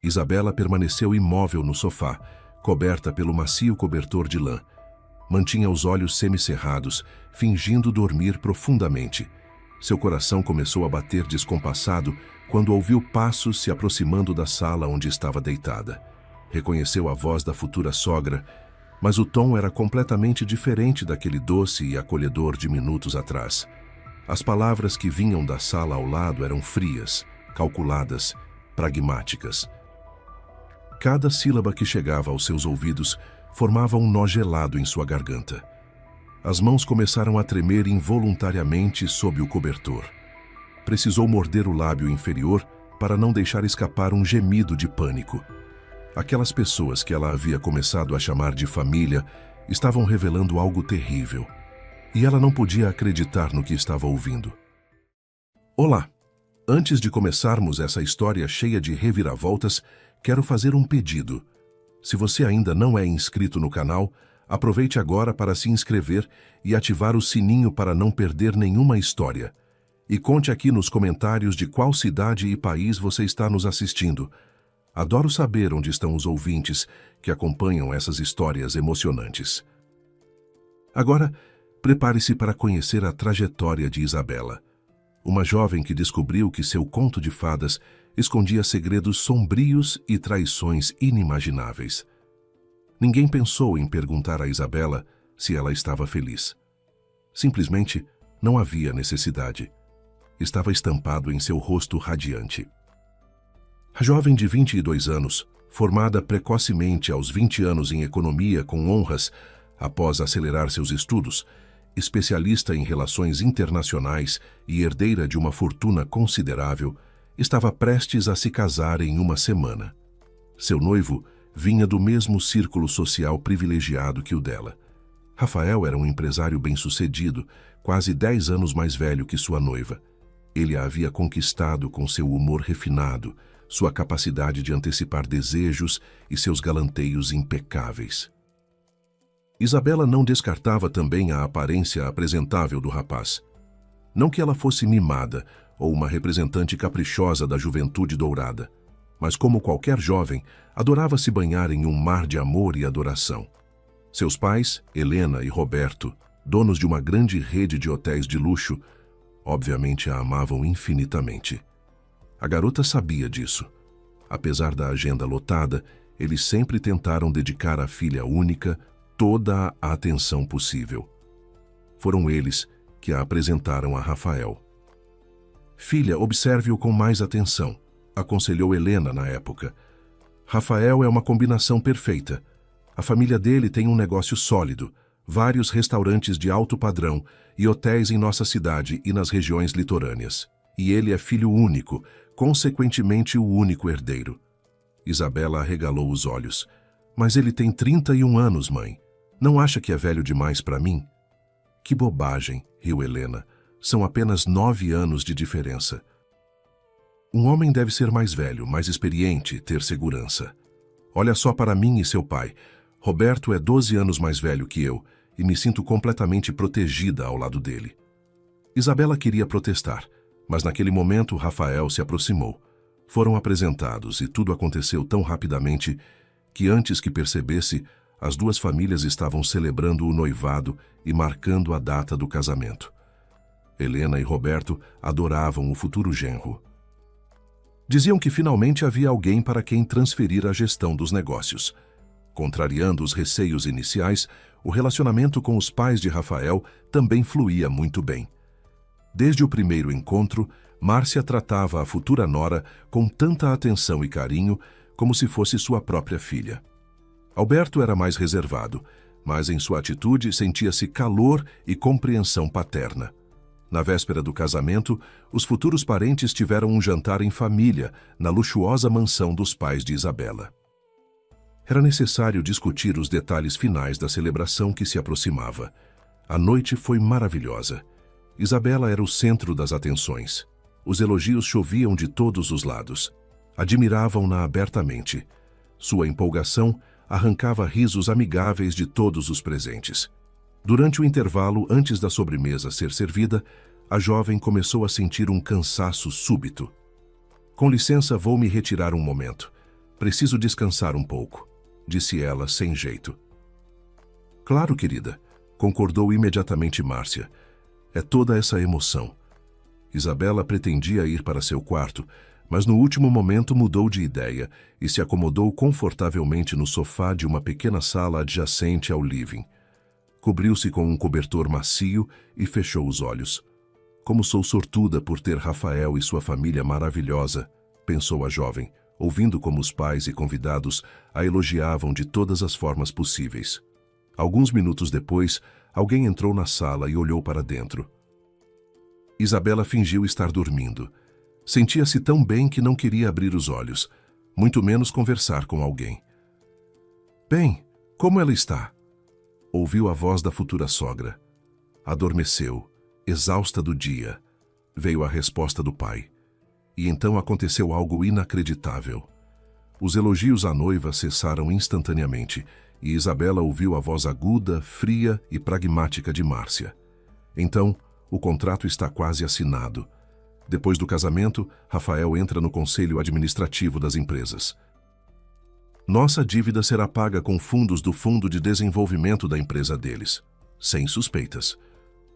Isabela permaneceu imóvel no sofá, coberta pelo macio cobertor de lã. Mantinha os olhos semicerrados, fingindo dormir profundamente. Seu coração começou a bater descompassado quando ouviu passos se aproximando da sala onde estava deitada. Reconheceu a voz da futura sogra, mas o tom era completamente diferente daquele doce e acolhedor de minutos atrás. As palavras que vinham da sala ao lado eram frias, calculadas, pragmáticas. Cada sílaba que chegava aos seus ouvidos formava um nó gelado em sua garganta. As mãos começaram a tremer involuntariamente sob o cobertor. Precisou morder o lábio inferior para não deixar escapar um gemido de pânico. Aquelas pessoas que ela havia começado a chamar de família estavam revelando algo terrível. E ela não podia acreditar no que estava ouvindo. Olá! Antes de começarmos essa história cheia de reviravoltas, quero fazer um pedido. Se você ainda não é inscrito no canal, aproveite agora para se inscrever e ativar o sininho para não perder nenhuma história. E conte aqui nos comentários de qual cidade e país você está nos assistindo. Adoro saber onde estão os ouvintes que acompanham essas histórias emocionantes. Agora, prepare-se para conhecer a trajetória de Isabela. Uma jovem que descobriu que seu conto de fadas escondia segredos sombrios e traições inimagináveis. Ninguém pensou em perguntar a Isabela se ela estava feliz. Simplesmente não havia necessidade. Estava estampado em seu rosto radiante. A jovem de 22 anos, formada precocemente aos 20 anos em economia com honras, após acelerar seus estudos, especialista em relações internacionais e herdeira de uma fortuna considerável, estava prestes a se casar em uma semana. Seu noivo vinha do mesmo círculo social privilegiado que o dela. Rafael era um empresário bem-sucedido, quase 10 anos mais velho que sua noiva. Ele a havia conquistado com seu humor refinado, sua capacidade de antecipar desejos e seus galanteios impecáveis. Isabela não descartava também a aparência apresentável do rapaz. Não que ela fosse mimada ou uma representante caprichosa da juventude dourada, mas como qualquer jovem, adorava se banhar em um mar de amor e adoração. Seus pais, Helena e Roberto, donos de uma grande rede de hotéis de luxo, obviamente a amavam infinitamente. A garota sabia disso. Apesar da agenda lotada, eles sempre tentaram dedicar à filha única toda a atenção possível. Foram eles que a apresentaram a Rafael. Filha, observe-o com mais atenção, aconselhou Helena na época. Rafael é uma combinação perfeita. A família dele tem um negócio sólido, vários restaurantes de alto padrão e hotéis em nossa cidade e nas regiões litorâneas. E ele é filho único, consequentemente o único herdeiro. Isabela arregalou os olhos. Mas ele tem 31 anos, mãe. Não acha que é velho demais para mim? Que bobagem, riu Helena. São apenas 9 anos de diferença. Um homem deve ser mais velho, mais experiente, ter segurança. Olha só para mim e seu pai. Roberto é 12 anos mais velho que eu e me sinto completamente protegida ao lado dele. Isabela queria protestar, mas naquele momento Rafael se aproximou. Foram apresentados e tudo aconteceu tão rapidamente que antes que percebesse, as duas famílias estavam celebrando o noivado e marcando a data do casamento. Helena e Roberto adoravam o futuro genro. Diziam que finalmente havia alguém para quem transferir a gestão dos negócios. Contrariando os receios iniciais, o relacionamento com os pais de Rafael também fluía muito bem. Desde o primeiro encontro, Márcia tratava a futura nora com tanta atenção e carinho como se fosse sua própria filha. Alberto era mais reservado, mas em sua atitude sentia-se calor e compreensão paterna. Na véspera do casamento, os futuros parentes tiveram um jantar em família, na luxuosa mansão dos pais de Isabela. Era necessário discutir os detalhes finais da celebração que se aproximava. A noite foi maravilhosa. Isabela era o centro das atenções. Os elogios choviam de todos os lados. Admiravam-na abertamente. Sua empolgação arrancava risos amigáveis de todos os presentes. Durante o intervalo, antes da sobremesa ser servida, a jovem começou a sentir um cansaço súbito. Com licença, vou me retirar um momento. Preciso descansar um pouco, disse ela sem jeito. Claro, querida, concordou imediatamente Márcia. É toda essa emoção. Isabela pretendia ir para seu quarto, mas no último momento mudou de ideia e se acomodou confortavelmente no sofá de uma pequena sala adjacente ao living. Cobriu-se com um cobertor macio e fechou os olhos. Como sou sortuda por ter Rafael e sua família maravilhosa, pensou a jovem, ouvindo como os pais e convidados a elogiavam de todas as formas possíveis. Alguns minutos depois, alguém entrou na sala e olhou para dentro. Isabela fingiu estar dormindo. Sentia-se tão bem que não queria abrir os olhos, muito menos conversar com alguém. Bem, como ela está? Ouviu a voz da futura sogra. Adormeceu, exausta do dia. Veio a resposta do pai. E então aconteceu algo inacreditável. Os elogios à noiva cessaram instantaneamente e Isabela ouviu a voz aguda, fria e pragmática de Márcia. Então, o contrato está quase assinado. Depois do casamento, Rafael entra no conselho administrativo das empresas. Nossa dívida será paga com fundos do Fundo de Desenvolvimento da empresa deles, sem suspeitas.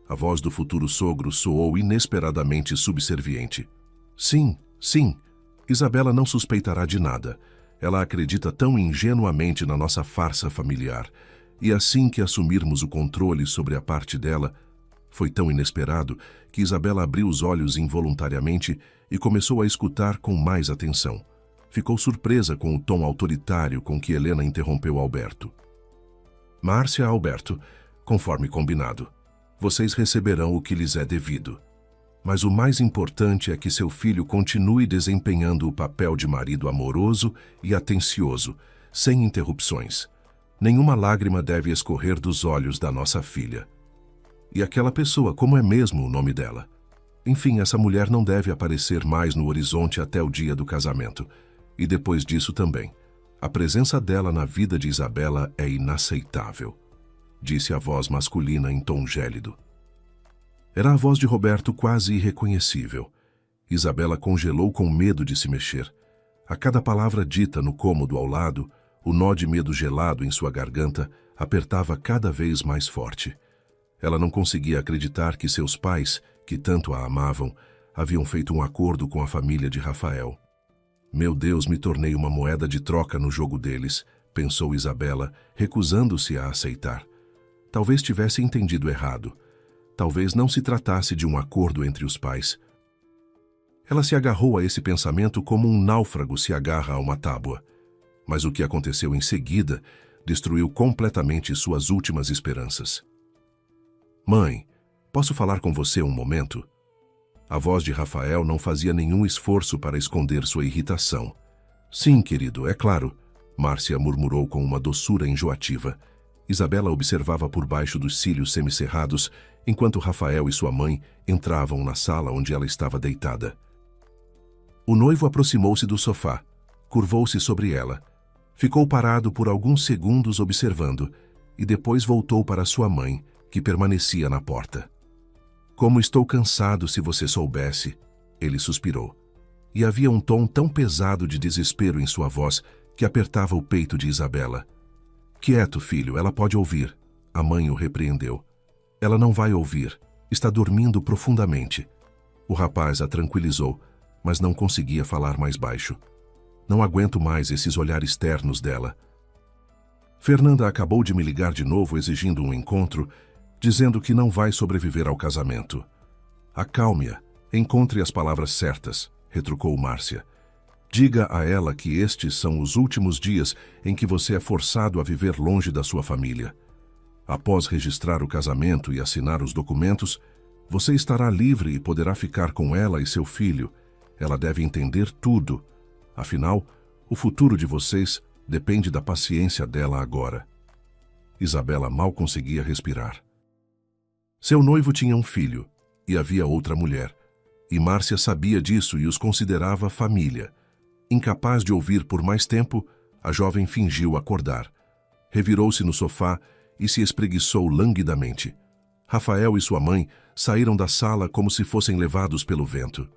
A voz do futuro sogro soou inesperadamente subserviente. Sim, sim, Isabela não suspeitará de nada. Ela acredita tão ingenuamente na nossa farsa familiar. E assim que assumirmos o controle sobre a parte dela, foi tão inesperado que Isabela abriu os olhos involuntariamente e começou a escutar com mais atenção. Ficou surpresa com o tom autoritário com que Helena interrompeu Alberto. Márcia, Alberto, conforme combinado, vocês receberão o que lhes é devido. Mas o mais importante é que seu filho continue desempenhando o papel de marido amoroso e atencioso, sem interrupções. Nenhuma lágrima deve escorrer dos olhos da nossa filha. E aquela pessoa, como é mesmo o nome dela? Enfim, essa mulher não deve aparecer mais no horizonte até o dia do casamento. E depois disso também. A presença dela na vida de Isabela é inaceitável, disse a voz masculina em tom gélido. Era a voz de Roberto quase irreconhecível. Isabela congelou com medo de se mexer. A cada palavra dita no cômodo ao lado, o nó de medo gelado em sua garganta apertava cada vez mais forte. Ela não conseguia acreditar que seus pais, que tanto a amavam, haviam feito um acordo com a família de Rafael. Meu Deus, me tornei uma moeda de troca no jogo deles, pensou Isabela, recusando-se a aceitar. Talvez tivesse entendido errado. Talvez não se tratasse de um acordo entre os pais. Ela se agarrou a esse pensamento como um náufrago se agarra a uma tábua. Mas o que aconteceu em seguida destruiu completamente suas últimas esperanças. Mãe, posso falar com você um momento? A voz de Rafael não fazia nenhum esforço para esconder sua irritação. Sim, querido, é claro, Márcia murmurou com uma doçura enjoativa. Isabela observava por baixo dos cílios semicerrados, enquanto Rafael e sua mãe entravam na sala onde ela estava deitada. O noivo aproximou-se do sofá, curvou-se sobre ela, ficou parado por alguns segundos observando e depois voltou para sua mãe, que permanecia na porta. Como estou cansado, se você soubesse, ele suspirou. E havia um tom tão pesado de desespero em sua voz que apertava o peito de Isabela. Quieto, filho, ela pode ouvir. A mãe o repreendeu. Ela não vai ouvir. Está dormindo profundamente. O rapaz a tranquilizou, mas não conseguia falar mais baixo. Não aguento mais esses olhares ternos dela. Fernanda acabou de me ligar de novo exigindo um encontro, dizendo que não vai sobreviver ao casamento. Acalme-a, encontre as palavras certas, retrucou Márcia. Diga a ela que estes são os últimos dias em que você é forçado a viver longe da sua família. Após registrar o casamento e assinar os documentos, você estará livre e poderá ficar com ela e seu filho. Ela deve entender tudo. Afinal, o futuro de vocês depende da paciência dela agora. Isabela mal conseguia respirar. Seu noivo tinha um filho, e havia outra mulher. E Márcia sabia disso e os considerava família. Incapaz de ouvir por mais tempo, a jovem fingiu acordar. Revirou-se no sofá e se espreguiçou languidamente. Rafael e sua mãe saíram da sala como se fossem levados pelo vento.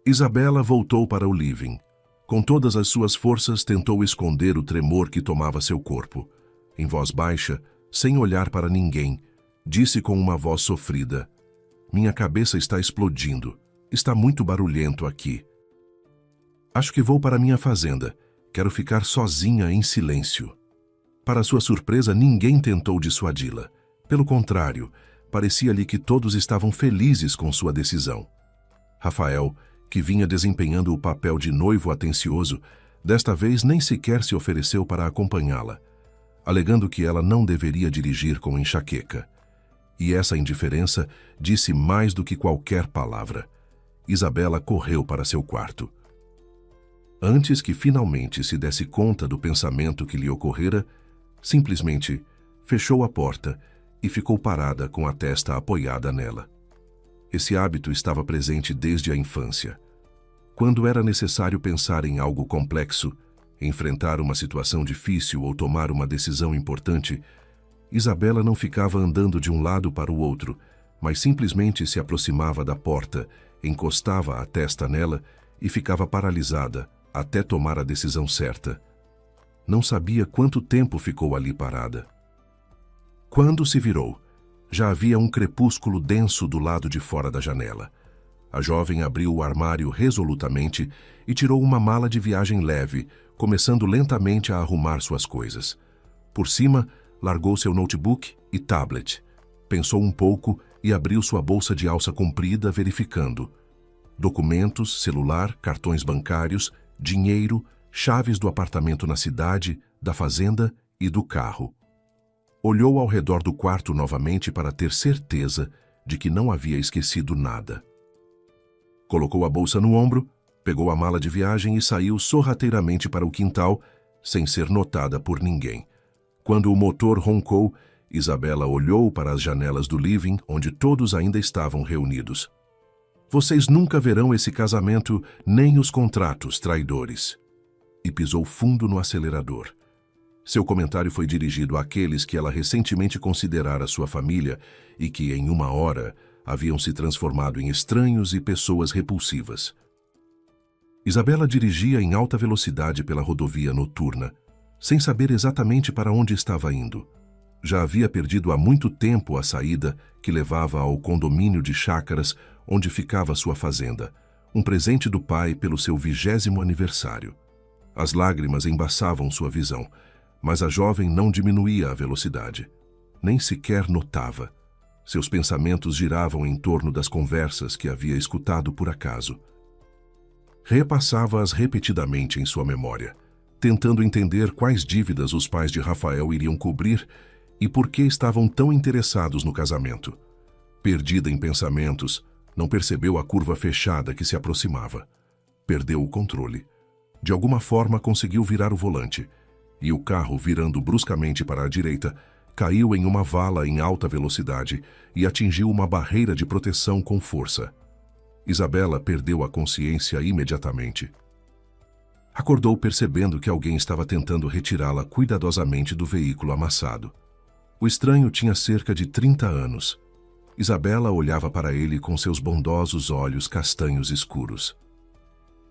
Isabela voltou para o living. Com todas as suas forças, tentou esconder o tremor que tomava seu corpo. Em voz baixa, sem olhar para ninguém, disse com uma voz sofrida: "Minha cabeça está explodindo. Está muito barulhento aqui. Acho que vou para minha fazenda. Quero ficar sozinha em silêncio." Para sua surpresa, ninguém tentou dissuadi-la. Pelo contrário, parecia-lhe que todos estavam felizes com sua decisão. Rafael, que vinha desempenhando o papel de noivo atencioso, desta vez nem sequer se ofereceu para acompanhá-la, alegando que ela não deveria dirigir com enxaqueca. E essa indiferença disse mais do que qualquer palavra. Isabela correu para seu quarto. Antes que finalmente se desse conta do pensamento que lhe ocorrera, simplesmente fechou a porta e ficou parada com a testa apoiada nela. Esse hábito estava presente desde a infância. Quando era necessário pensar em algo complexo, enfrentar uma situação difícil ou tomar uma decisão importante, Isabela não ficava andando de um lado para o outro, mas simplesmente se aproximava da porta, encostava a testa nela e ficava paralisada até tomar a decisão certa. Não sabia quanto tempo ficou ali parada. Quando se virou, já havia um crepúsculo denso do lado de fora da janela. A jovem abriu o armário resolutamente e tirou uma mala de viagem leve, começando lentamente a arrumar suas coisas. Por cima, largou seu notebook e tablet. Pensou um pouco e abriu sua bolsa de alça comprida, verificando documentos, celular, cartões bancários, dinheiro, chaves do apartamento na cidade, da fazenda e do carro. Olhou ao redor do quarto novamente para ter certeza de que não havia esquecido nada. Colocou a bolsa no ombro, pegou a mala de viagem e saiu sorrateiramente para o quintal, sem ser notada por ninguém. Quando o motor roncou, Isabela olhou para as janelas do living, onde todos ainda estavam reunidos. "Vocês nunca verão esse casamento, nem os contratos, traidores." E pisou fundo no acelerador. Seu comentário foi dirigido àqueles que ela recentemente considerara sua família e que, em uma hora, haviam se transformado em estranhos e pessoas repulsivas. Isabela dirigia em alta velocidade pela rodovia noturna, sem saber exatamente para onde estava indo. Já havia perdido há muito tempo a saída que levava ao condomínio de chácaras onde ficava sua fazenda, um presente do pai pelo seu 20º aniversário. As lágrimas embaçavam sua visão, mas a jovem não diminuía a velocidade. Nem sequer notava. Seus pensamentos giravam em torno das conversas que havia escutado por acaso. Repassava-as repetidamente em sua memória, tentando entender quais dívidas os pais de Rafael iriam cobrir e por que estavam tão interessados no casamento. Perdida em pensamentos, não percebeu a curva fechada que se aproximava. Perdeu o controle. De alguma forma conseguiu virar o volante, e o carro, virando bruscamente para a direita, caiu em uma vala em alta velocidade e atingiu uma barreira de proteção com força. Isabela perdeu a consciência imediatamente. Acordou percebendo que alguém estava tentando retirá-la cuidadosamente do veículo amassado. O estranho tinha cerca de 30 anos. Isabela olhava para ele com seus bondosos olhos castanhos escuros.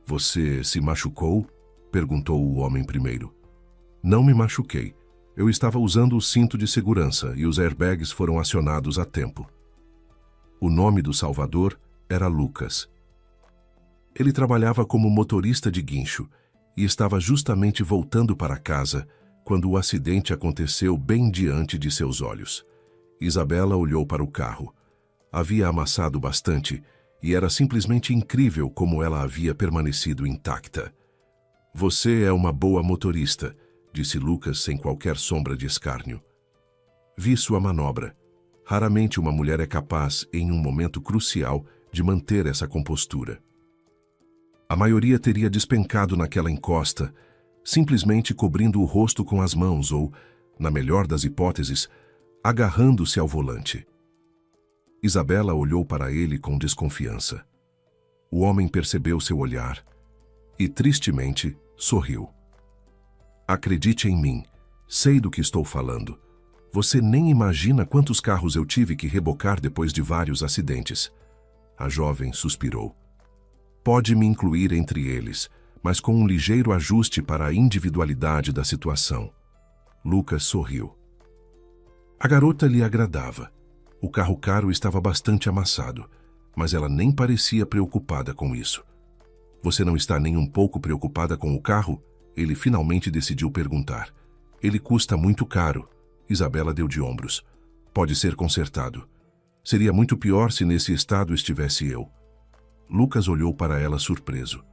"Você se machucou?" perguntou o homem primeiro. "Não me machuquei. Eu estava usando o cinto de segurança e os airbags foram acionados a tempo." O nome do salvador era Lucas. Ele trabalhava como motorista de guincho e estava justamente voltando para casa quando o acidente aconteceu bem diante de seus olhos. Isabela olhou para o carro. Havia amassado bastante e era simplesmente incrível como ela havia permanecido intacta. "Você é uma boa motorista", disse Lucas sem qualquer sombra de escárnio. "Vi sua manobra. Raramente uma mulher é capaz, em um momento crucial, de manter essa compostura. A maioria teria despencado naquela encosta, simplesmente cobrindo o rosto com as mãos ou, na melhor das hipóteses, agarrando-se ao volante." Isabela olhou para ele com desconfiança. O homem percebeu seu olhar e, tristemente, sorriu. "Acredite em mim, sei do que estou falando. Você nem imagina quantos carros eu tive que rebocar depois de vários acidentes." A jovem suspirou. "Pode me incluir entre eles, mas com um ligeiro ajuste para a individualidade da situação. Lucas sorriu. A garota lhe agradava. O carro caro estava bastante amassado, mas ela nem parecia preocupada com isso. Você não está nem um pouco preocupada com o carro? Ele finalmente decidiu perguntar. Ele custa muito caro. Isabela deu de ombros. Pode ser consertado. Seria muito pior se nesse estado estivesse eu. Lucas olhou para ela surpreso.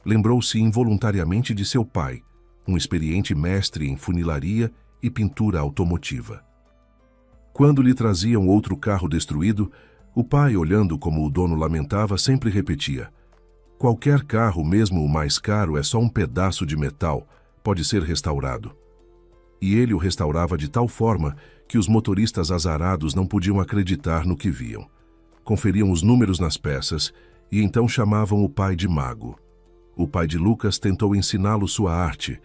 Lembrou-se involuntariamente de seu pai, um experiente mestre em funilaria e pintura automotiva. Quando lhe traziam outro carro destruído, o pai, olhando como o dono lamentava, sempre repetia: qualquer carro, mesmo o mais caro, é só um pedaço de metal, pode ser restaurado. E ele o restaurava de tal forma que os motoristas azarados não podiam acreditar no que viam. Conferiam os números nas peças e então chamavam o pai de mago. O pai de Lucas tentou ensiná-lo sua arte,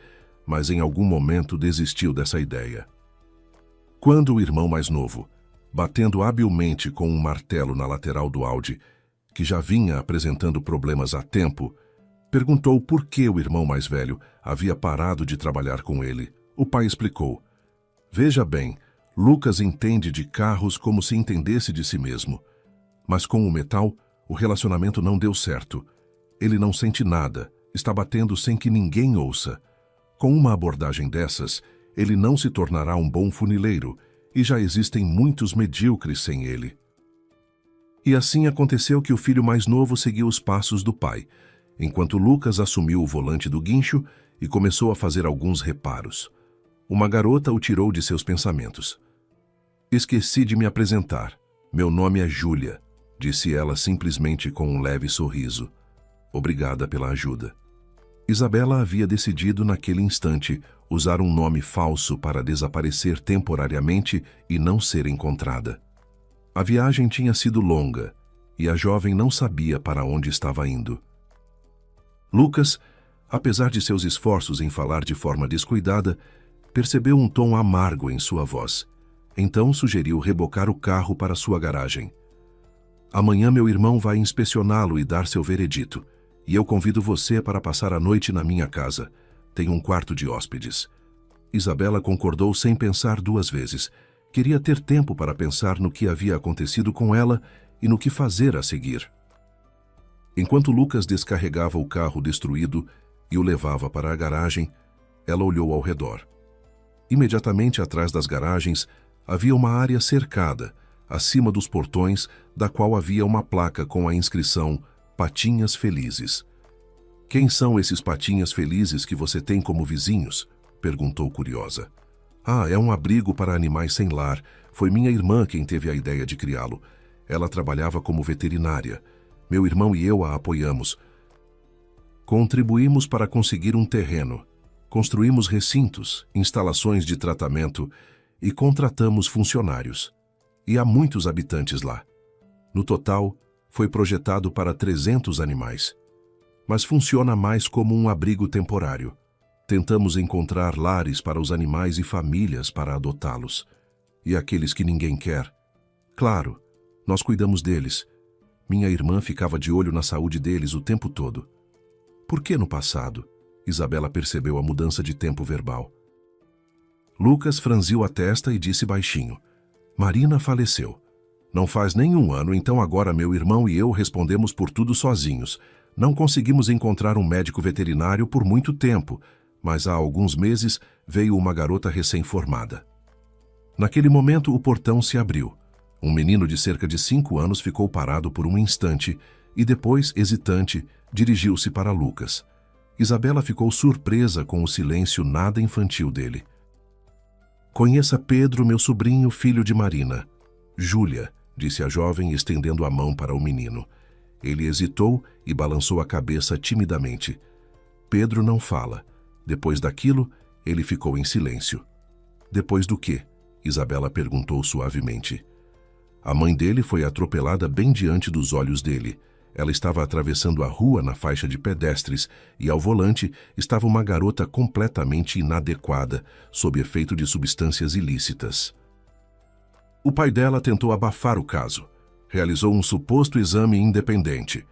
mas em algum momento desistiu dessa ideia. Quando o irmão mais novo, batendo habilmente com um martelo na lateral do Audi, que já vinha apresentando problemas há tempo, perguntou por que o irmão mais velho havia parado de trabalhar com ele, o pai explicou: veja bem, Lucas entende de carros como se entendesse de si mesmo. Mas com o metal, o relacionamento não deu certo. Ele não sente nada, está batendo sem que ninguém ouça. Com uma abordagem dessas, ele não se tornará um bom funileiro, e já existem muitos medíocres sem ele. E assim aconteceu que o filho mais novo seguiu os passos do pai, enquanto Lucas assumiu o volante do guincho e começou a fazer alguns reparos. Uma garota o tirou de seus pensamentos. Esqueci de me apresentar. Meu nome é Júlia, disse ela simplesmente com um leve sorriso. Obrigada pela ajuda. Isabela havia decidido naquele instante usar um nome falso para desaparecer temporariamente e não ser encontrada. A viagem tinha sido longa e a jovem não sabia para onde estava indo. Lucas, apesar de seus esforços em falar de forma descuidada, percebeu um tom amargo em sua voz. Então sugeriu rebocar o carro para sua garagem. Amanhã meu irmão vai inspecioná-lo e dar seu veredito, e eu convido você para passar a noite na minha casa. Tenho um quarto de hóspedes. Isabela concordou sem pensar duas vezes. Queria ter tempo para pensar no que havia acontecido com ela e no que fazer a seguir. Enquanto Lucas descarregava o carro destruído e o levava para a garagem, ela olhou ao redor. Imediatamente atrás das garagens havia uma área cercada, acima dos portões, da qual havia uma placa com a inscrição Patinhas Felizes. Quem são esses patinhas felizes que você tem como vizinhos? Perguntou curiosa. É um abrigo para animais sem lar. Foi minha irmã quem teve a ideia de criá-lo. Ela trabalhava como veterinária. Meu irmão e eu a apoiamos. Contribuímos para conseguir um terreno. Construímos recintos, instalações de tratamento e contratamos funcionários. E há muitos habitantes lá. No total, foi projetado para 300 animais. Mas funciona mais como um abrigo temporário. Tentamos encontrar lares para os animais e famílias para adotá-los. E aqueles que ninguém quer? Claro, nós cuidamos deles. Minha irmã ficava de olho na saúde deles o tempo todo. Por que no passado? Isabela percebeu a mudança de tempo verbal. Lucas franziu a testa e disse baixinho: Marina faleceu. Não faz nem um ano, então agora meu irmão e eu respondemos por tudo sozinhos. Não conseguimos encontrar um médico veterinário por muito tempo, mas há alguns meses veio uma garota recém-formada. Naquele momento o portão se abriu. Um menino de cerca de 5 anos ficou parado por um instante e depois, hesitante, dirigiu-se para Lucas. Isabela ficou surpresa com o silêncio nada infantil dele. Conheça Pedro, meu sobrinho, filho de Marina. Júlia, disse a jovem, estendendo a mão para o menino. Ele hesitou e balançou a cabeça timidamente. Pedro não fala. Depois daquilo, ele ficou em silêncio. Depois do quê? Isabela perguntou suavemente. A mãe dele foi atropelada bem diante dos olhos dele. Ela estava atravessando a rua na faixa de pedestres e ao volante estava uma garota completamente inadequada, sob efeito de substâncias ilícitas. O pai dela tentou abafar o caso. Realizou um suposto exame independente,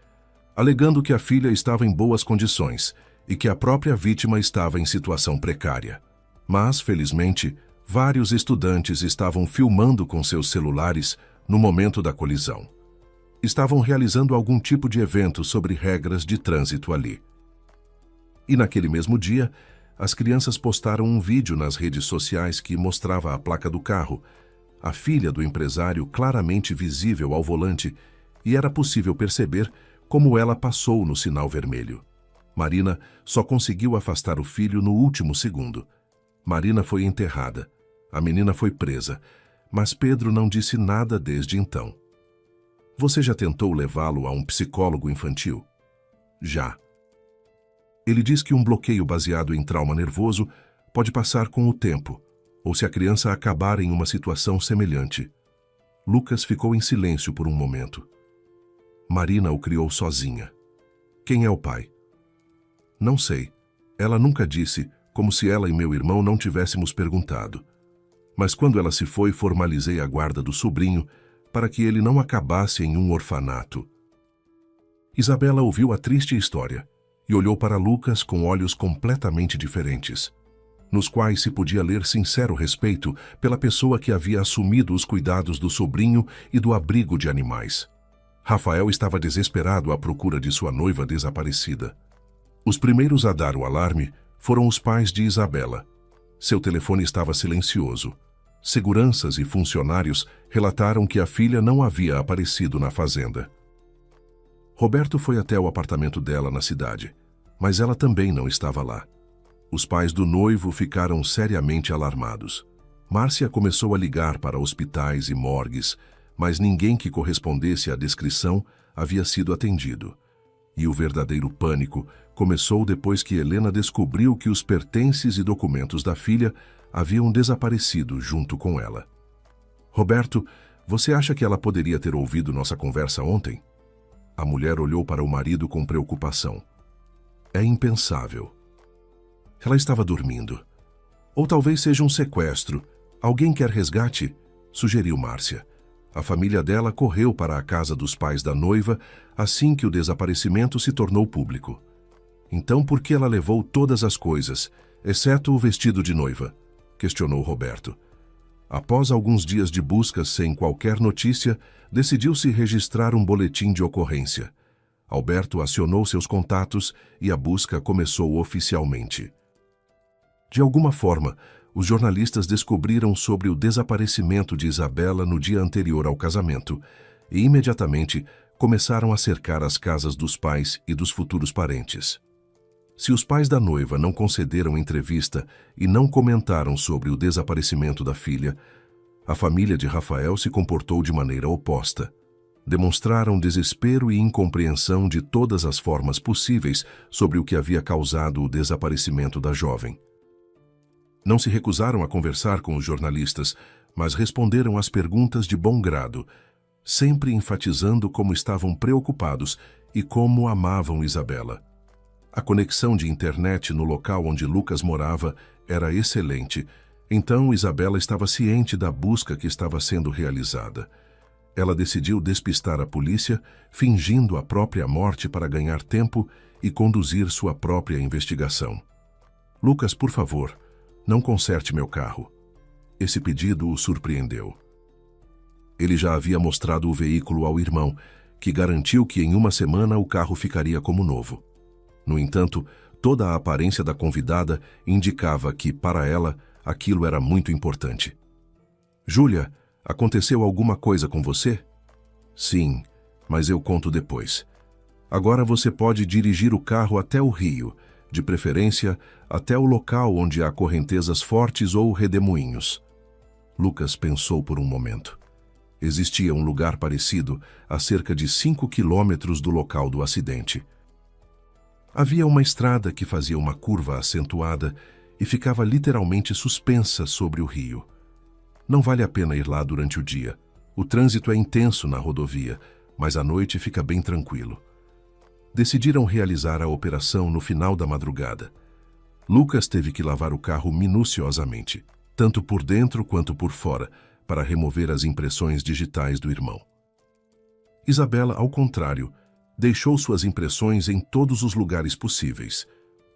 alegando que a filha estava em boas condições e que a própria vítima estava em situação precária. Mas, felizmente, vários estudantes estavam filmando com seus celulares no momento da colisão. Estavam realizando algum tipo de evento sobre regras de trânsito ali. E naquele mesmo dia, as crianças postaram um vídeo nas redes sociais que mostrava a placa do carro, a filha do empresário claramente visível ao volante, e era possível perceber como ela passou no sinal vermelho. Marina só conseguiu afastar o filho no último segundo. Marina foi enterrada. A menina foi presa, mas Pedro não disse nada desde então. Você já tentou levá-lo a um psicólogo infantil? Já. Ele diz que um bloqueio baseado em trauma nervoso pode passar com o tempo, ou se a criança acabar em uma situação semelhante. Lucas ficou em silêncio por um momento. Marina o criou sozinha. Quem é o pai? Não sei. Ela nunca disse, como se ela e meu irmão não tivéssemos perguntado. Mas quando ela se foi, formalizei a guarda do sobrinho para que ele não acabasse em um orfanato. Isabela ouviu a triste história e olhou para Lucas com olhos completamente diferentes, nos quais se podia ler sincero respeito pela pessoa que havia assumido os cuidados do sobrinho e do abrigo de animais. Rafael estava desesperado à procura de sua noiva desaparecida. Os primeiros a dar o alarme foram os pais de Isabela. Seu telefone estava silencioso. Seguranças e funcionários relataram que a filha não havia aparecido na fazenda. Roberto foi até o apartamento dela na cidade, mas ela também não estava lá. Os pais do noivo ficaram seriamente alarmados. Márcia começou a ligar para hospitais e morgues, mas ninguém que correspondesse à descrição havia sido atendido. E o verdadeiro pânico começou depois que Helena descobriu que os pertences e documentos da filha haviam desaparecido junto com ela. Roberto, você acha que ela poderia ter ouvido nossa conversa ontem? A mulher olhou para o marido com preocupação. É impensável. Ela estava dormindo. Ou talvez seja um sequestro. Alguém quer resgate? Sugeriu Márcia. A família dela correu para a casa dos pais da noiva assim que o desaparecimento se tornou público. Então por que ela levou todas as coisas, exceto o vestido de noiva? Questionou Roberto. Após alguns dias de busca sem qualquer notícia, decidiu-se registrar um boletim de ocorrência. Alberto acionou seus contatos e a busca começou oficialmente. De alguma forma, os jornalistas descobriram sobre o desaparecimento de Isabela no dia anterior ao casamento e imediatamente começaram a cercar as casas dos pais e dos futuros parentes. Se os pais da noiva não concederam entrevista e não comentaram sobre o desaparecimento da filha, a família de Rafael se comportou de maneira oposta. Demonstraram desespero e incompreensão de todas as formas possíveis sobre o que havia causado o desaparecimento da jovem. Não se recusaram a conversar com os jornalistas, mas responderam às perguntas de bom grado, sempre enfatizando como estavam preocupados e como amavam Isabela. A conexão de internet no local onde Lucas morava era excelente, então Isabela estava ciente da busca que estava sendo realizada. Ela decidiu despistar a polícia, fingindo a própria morte para ganhar tempo e conduzir sua própria investigação. Lucas, por favor, não conserte meu carro. Esse pedido o surpreendeu. Ele já havia mostrado o veículo ao irmão, que garantiu que em uma semana o carro ficaria como novo. No entanto, toda a aparência da convidada indicava que, para ela, aquilo era muito importante. Júlia, aconteceu alguma coisa com você? Sim, mas eu conto depois. Agora você pode dirigir o carro até o rio, de preferência até o local onde há correntezas fortes ou redemoinhos. Lucas pensou por um momento. Existia um lugar parecido a cerca de 5 quilômetros do local do acidente. Havia uma estrada que fazia uma curva acentuada e ficava literalmente suspensa sobre o rio. Não vale a pena ir lá durante o dia. O trânsito é intenso na rodovia, mas à noite fica bem tranquilo. Decidiram realizar a operação no final da madrugada. Lucas teve que lavar o carro minuciosamente, tanto por dentro quanto por fora, para remover as impressões digitais do irmão. Isabela, ao contrário, deixou suas impressões em todos os lugares possíveis.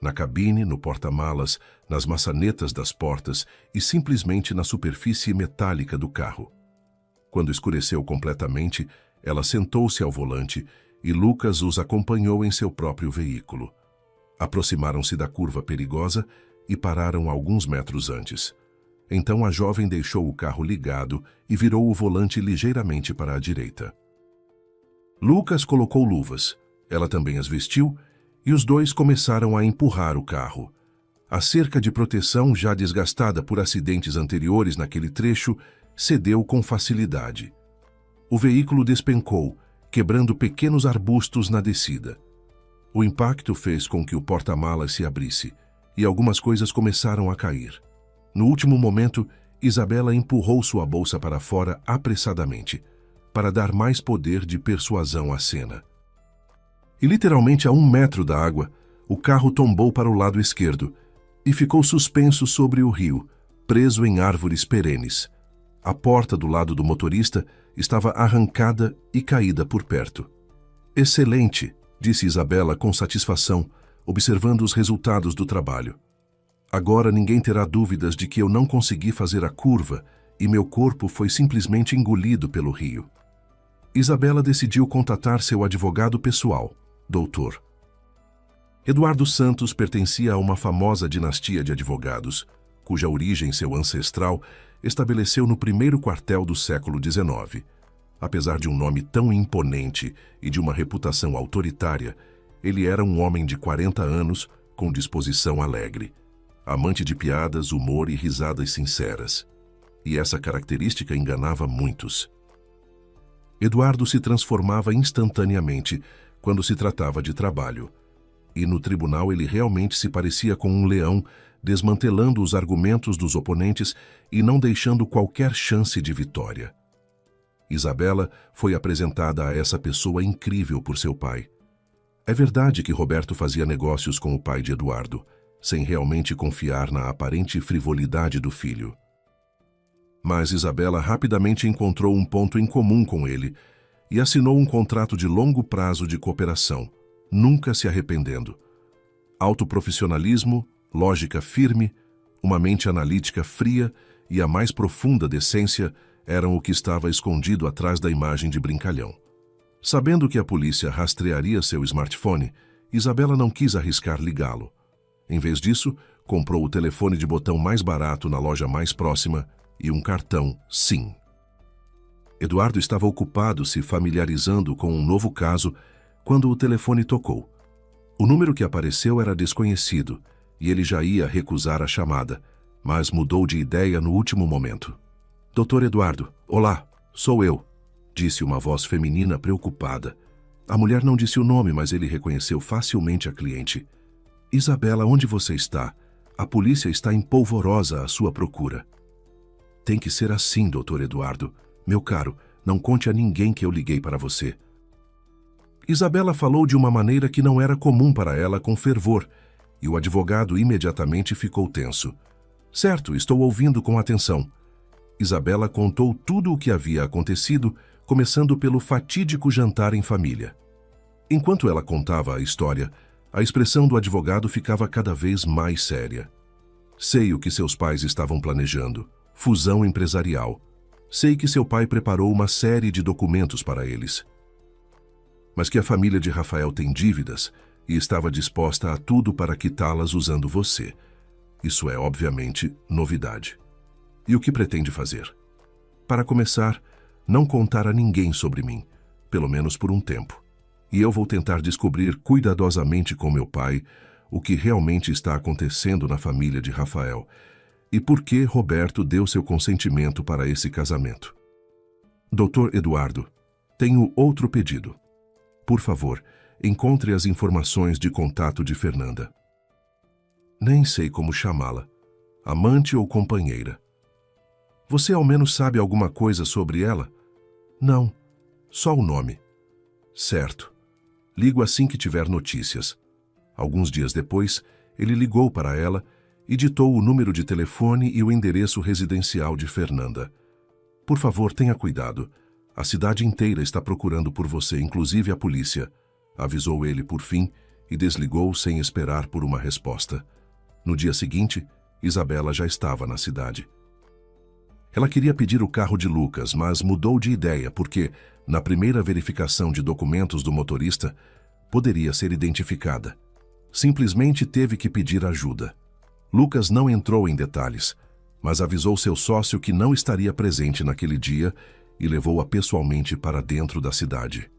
Na cabine, no porta-malas, nas maçanetas das portas e simplesmente na superfície metálica do carro. Quando escureceu completamente, ela sentou-se ao volante e Lucas os acompanhou em seu próprio veículo. Aproximaram-se da curva perigosa e pararam alguns metros antes. Então a jovem deixou o carro ligado e virou o volante ligeiramente para a direita. Lucas colocou luvas, ela também as vestiu e os dois começaram a empurrar o carro. A cerca de proteção, já desgastada por acidentes anteriores naquele trecho, cedeu com facilidade. O veículo despencou, quebrando pequenos arbustos na descida. O impacto fez com que o porta-malas se abrisse e algumas coisas começaram a cair. No último momento, Isabela empurrou sua bolsa para fora apressadamente, para dar mais poder de persuasão à cena. E literalmente a 1 metro da água, o carro tombou para o lado esquerdo e ficou suspenso sobre o rio, preso em árvores perenes. A porta do lado do motorista estava arrancada e caída por perto. Excelente, disse Isabela com satisfação, observando os resultados do trabalho. Agora ninguém terá dúvidas de que eu não consegui fazer a curva e meu corpo foi simplesmente engolido pelo rio. Isabela decidiu contatar seu advogado pessoal, Dr. Eduardo Santos pertencia a uma famosa dinastia de advogados, cuja origem seu ancestral estabeleceu no primeiro quartel do século XIX. Apesar de um nome tão imponente e de uma reputação autoritária, ele era um homem de 40 anos com disposição alegre, amante de piadas, humor e risadas sinceras. E essa característica enganava muitos. Eduardo se transformava instantaneamente quando se tratava de trabalho. E no tribunal ele realmente se parecia com um leão, desmantelando os argumentos dos oponentes e não deixando qualquer chance de vitória. Isabela foi apresentada a essa pessoa incrível por seu pai. É verdade que Roberto fazia negócios com o pai de Eduardo, sem realmente confiar na aparente frivolidade do filho. Mas Isabela rapidamente encontrou um ponto em comum com ele e assinou um contrato de longo prazo de cooperação, nunca se arrependendo. Autoprofissionalismo, lógica firme, uma mente analítica fria e a mais profunda decência eram o que estava escondido atrás da imagem de brincalhão. Sabendo que a polícia rastrearia seu smartphone, Isabela não quis arriscar ligá-lo. Em vez disso, comprou o telefone de botão mais barato na loja mais próxima e um cartão SIM. Eduardo estava ocupado se familiarizando com um novo caso quando o telefone tocou. O número que apareceu era desconhecido e ele já ia recusar a chamada, mas mudou de ideia no último momento. Dr. Eduardo, olá, sou eu, disse uma voz feminina preocupada. A mulher não disse o nome, mas ele reconheceu facilmente a cliente. Isabela, onde você está? A polícia está em polvorosa à sua procura. Tem que ser assim, Dr. Eduardo. Meu caro, não conte a ninguém que eu liguei para você. Isabela falou de uma maneira que não era comum para ela, com fervor, e o advogado imediatamente ficou tenso. Certo, estou ouvindo com atenção. Isabela contou tudo o que havia acontecido, começando pelo fatídico jantar em família. Enquanto ela contava a história, a expressão do advogado ficava cada vez mais séria. Sei o que seus pais estavam planejando. Fusão empresarial. Sei que seu pai preparou uma série de documentos para eles. Mas que a família de Rafael tem dívidas e estava disposta a tudo para quitá-las usando você. Isso é, obviamente, novidade. E o que pretende fazer? Para começar, não contar a ninguém sobre mim, pelo menos por um tempo. E eu vou tentar descobrir cuidadosamente com meu pai o que realmente está acontecendo na família de Rafael e por que Roberto deu seu consentimento para esse casamento. Dr. Eduardo, tenho outro pedido. Por favor, encontre as informações de contato de Fernanda. Nem sei como chamá-la, amante ou companheira. Você ao menos sabe alguma coisa sobre ela? Não, só o nome. Certo. Ligo assim que tiver notícias. Alguns dias depois, ele ligou para ela e ditou o número de telefone e o endereço residencial de Fernanda. Por favor, tenha cuidado. A cidade inteira está procurando por você, inclusive a polícia, avisou ele por fim e desligou sem esperar por uma resposta. No dia seguinte, Isabela já estava na cidade. Ela queria pedir o carro de Lucas, mas mudou de ideia porque, na primeira verificação de documentos do motorista, poderia ser identificada. Simplesmente teve que pedir ajuda. Lucas não entrou em detalhes, mas avisou seu sócio que não estaria presente naquele dia e levou-a pessoalmente para dentro da cidade.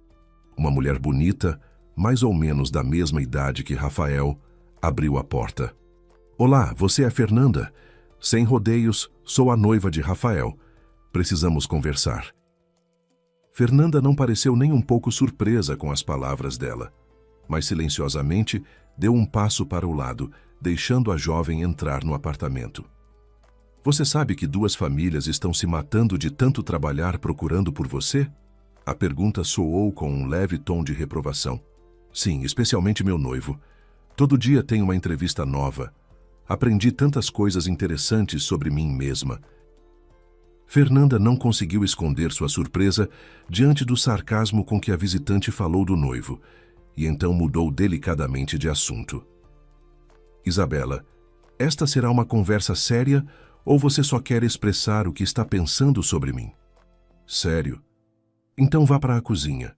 Uma mulher bonita, mais ou menos da mesma idade que Rafael, abriu a porta. "Olá, você é Fernanda? Sem rodeios, sou a noiva de Rafael. Precisamos conversar." Fernanda não pareceu nem um pouco surpresa com as palavras dela, mas silenciosamente deu um passo para o lado, deixando a jovem entrar no apartamento. "Você sabe que 2 famílias estão se matando de tanto trabalhar procurando por você?" A pergunta soou com um leve tom de reprovação. "Sim, especialmente meu noivo. Todo dia tem uma entrevista nova. Aprendi tantas coisas interessantes sobre mim mesma." Fernanda não conseguiu esconder sua surpresa diante do sarcasmo com que a visitante falou do noivo, e então mudou delicadamente de assunto. "Isabela, esta será uma conversa séria ou você só quer expressar o que está pensando sobre mim?" "Sério?" "Então vá para a cozinha.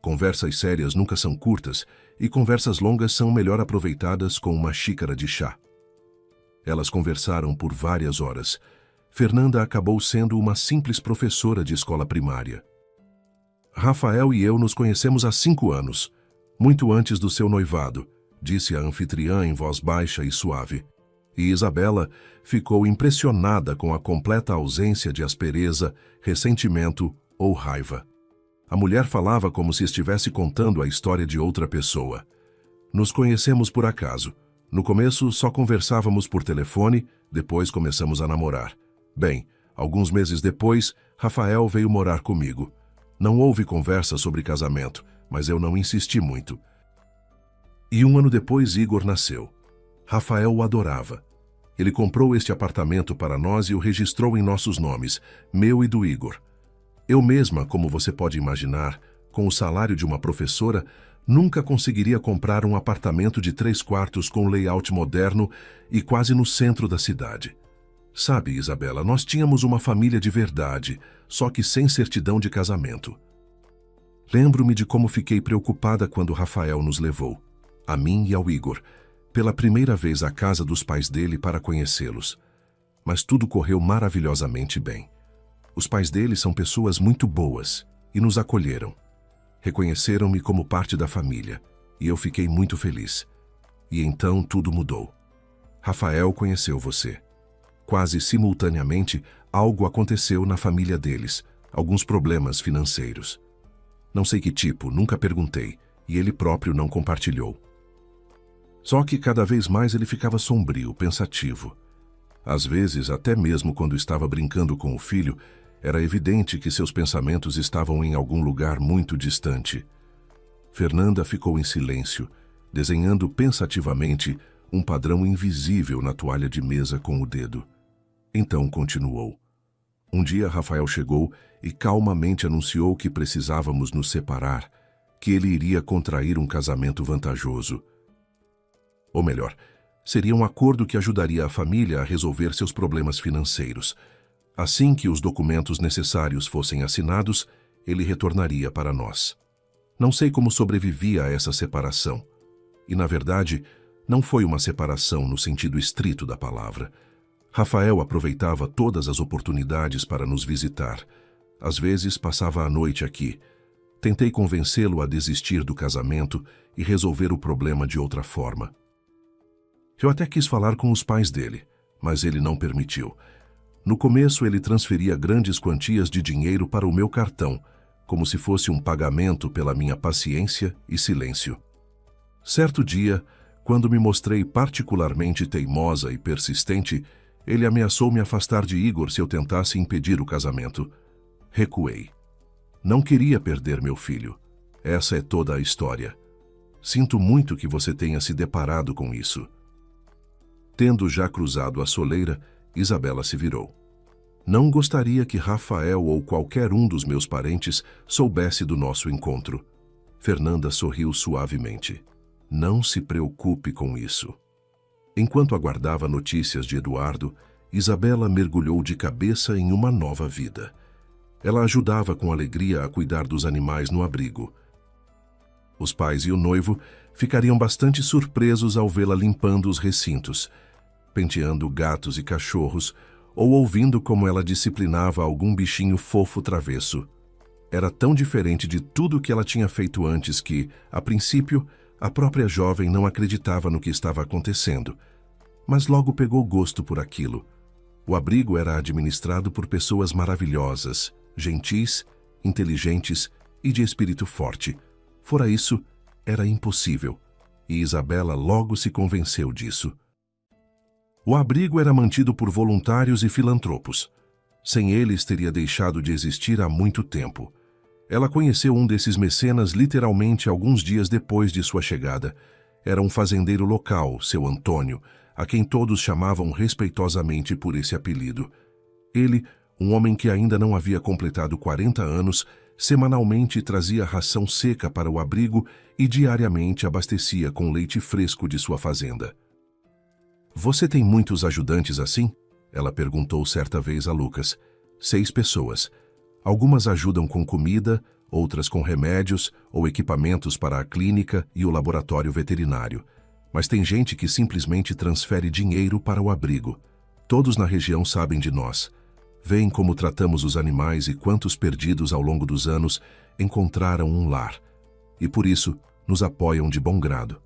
Conversas sérias nunca são curtas e conversas longas são melhor aproveitadas com uma xícara de chá." Elas conversaram por várias horas. Fernanda acabou sendo uma simples professora de escola primária. "Rafael e eu nos conhecemos há 5 anos, muito antes do seu noivado", disse a anfitriã em voz baixa e suave. E Isabela ficou impressionada com a completa ausência de aspereza, ressentimento ou raiva. A mulher falava como se estivesse contando a história de outra pessoa. "Nos conhecemos por acaso. No começo só conversávamos por telefone, depois começamos a namorar. Bem, alguns meses depois, Rafael veio morar comigo. Não houve conversa sobre casamento, mas eu não insisti muito. E 1 ano depois Igor nasceu. Rafael o adorava. Ele comprou este apartamento para nós e o registrou em nossos nomes, meu e do Igor. Eu mesma, como você pode imaginar, com o salário de uma professora, nunca conseguiria comprar um apartamento de 3 quartos com layout moderno e quase no centro da cidade. Sabe, Isabela, nós tínhamos uma família de verdade, só que sem certidão de casamento. Lembro-me de como fiquei preocupada quando Rafael nos levou, a mim e ao Igor, pela primeira vez à casa dos pais dele para conhecê-los. Mas tudo correu maravilhosamente bem. Os pais dele são pessoas muito boas e nos acolheram. Reconheceram-me como parte da família e eu fiquei muito feliz. E então tudo mudou. Rafael conheceu você. Quase simultaneamente, algo aconteceu na família deles, alguns problemas financeiros. Não sei que tipo, nunca perguntei, e ele próprio não compartilhou. Só que cada vez mais ele ficava sombrio, pensativo. Às vezes, até mesmo quando estava brincando com o filho, era evidente que seus pensamentos estavam em algum lugar muito distante. Fernanda ficou em silêncio, desenhando pensativamente um padrão invisível na toalha de mesa com o dedo. Então continuou. Um dia Rafael chegou e calmamente anunciou que precisávamos nos separar, que ele iria contrair um casamento vantajoso. Ou melhor, seria um acordo que ajudaria a família a resolver seus problemas financeiros. Assim que os documentos necessários fossem assinados, ele retornaria para nós. Não sei como sobrevivi a essa separação. E, na verdade, não foi uma separação no sentido estrito da palavra. Rafael aproveitava todas as oportunidades para nos visitar. Às vezes passava a noite aqui. Tentei convencê-lo a desistir do casamento e resolver o problema de outra forma. Eu até quis falar com os pais dele, mas ele não permitiu. No começo ele transferia grandes quantias de dinheiro para o meu cartão, como se fosse um pagamento pela minha paciência e silêncio. Certo dia, quando me mostrei particularmente teimosa e persistente, ele ameaçou me afastar de Igor se eu tentasse impedir o casamento. Recuei. Não queria perder meu filho. Essa é toda a história. Sinto muito que você tenha se deparado com isso. Tendo já cruzado a soleira, Isabela se virou. Não gostaria que Rafael ou qualquer um dos meus parentes soubesse do nosso encontro. Fernanda sorriu suavemente. Não se preocupe com isso. Enquanto aguardava notícias de Eduardo, Isabela mergulhou de cabeça em uma nova vida. Ela ajudava com alegria a cuidar dos animais no abrigo. Os pais e o noivo ficariam bastante surpresos ao vê-la limpando os recintos, penteando gatos e cachorros, ou ouvindo como ela disciplinava algum bichinho fofo travesso. Era tão diferente de tudo que ela tinha feito antes que, a princípio, a própria jovem não acreditava no que estava acontecendo, mas logo pegou gosto por aquilo. O abrigo era administrado por pessoas maravilhosas, gentis, inteligentes e de espírito forte. Fora isso, era impossível, e Isabela logo se convenceu disso. O abrigo era mantido por voluntários e filantropos. Sem eles, teria deixado de existir há muito tempo. Ela conheceu um desses mecenas literalmente alguns dias depois de sua chegada. Era um fazendeiro local, seu Antônio, a quem todos chamavam respeitosamente por esse apelido. Ele, um homem que ainda não havia completado 40 anos, semanalmente trazia ração seca para o abrigo e diariamente abastecia com leite fresco de sua fazenda. "Você tem muitos ajudantes assim?" ela perguntou certa vez a Lucas. 6 pessoas. Algumas ajudam com comida, outras com remédios ou equipamentos para a clínica e o laboratório veterinário. Mas tem gente que simplesmente transfere dinheiro para o abrigo. Todos na região sabem de nós. Veem como tratamos os animais e quantos perdidos ao longo dos anos encontraram um lar. E por isso nos apoiam de bom grado.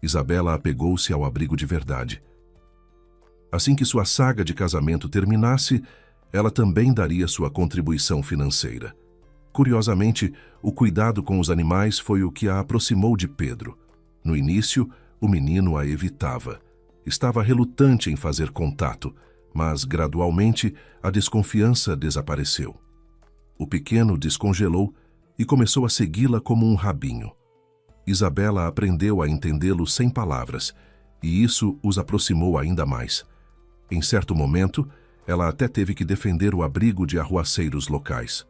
Isabela apegou-se ao abrigo de verdade. Assim que sua saga de casamento terminasse, ela também daria sua contribuição financeira. Curiosamente, o cuidado com os animais foi o que a aproximou de Pedro. No início, o menino a evitava. Estava relutante em fazer contato, mas gradualmente a desconfiança desapareceu. O pequeno descongelou e começou a segui-la como um rabinho. Isabela aprendeu a entendê-lo sem palavras, e isso os aproximou ainda mais. Em certo momento, ela até teve que defender o abrigo de arruaceiros locais.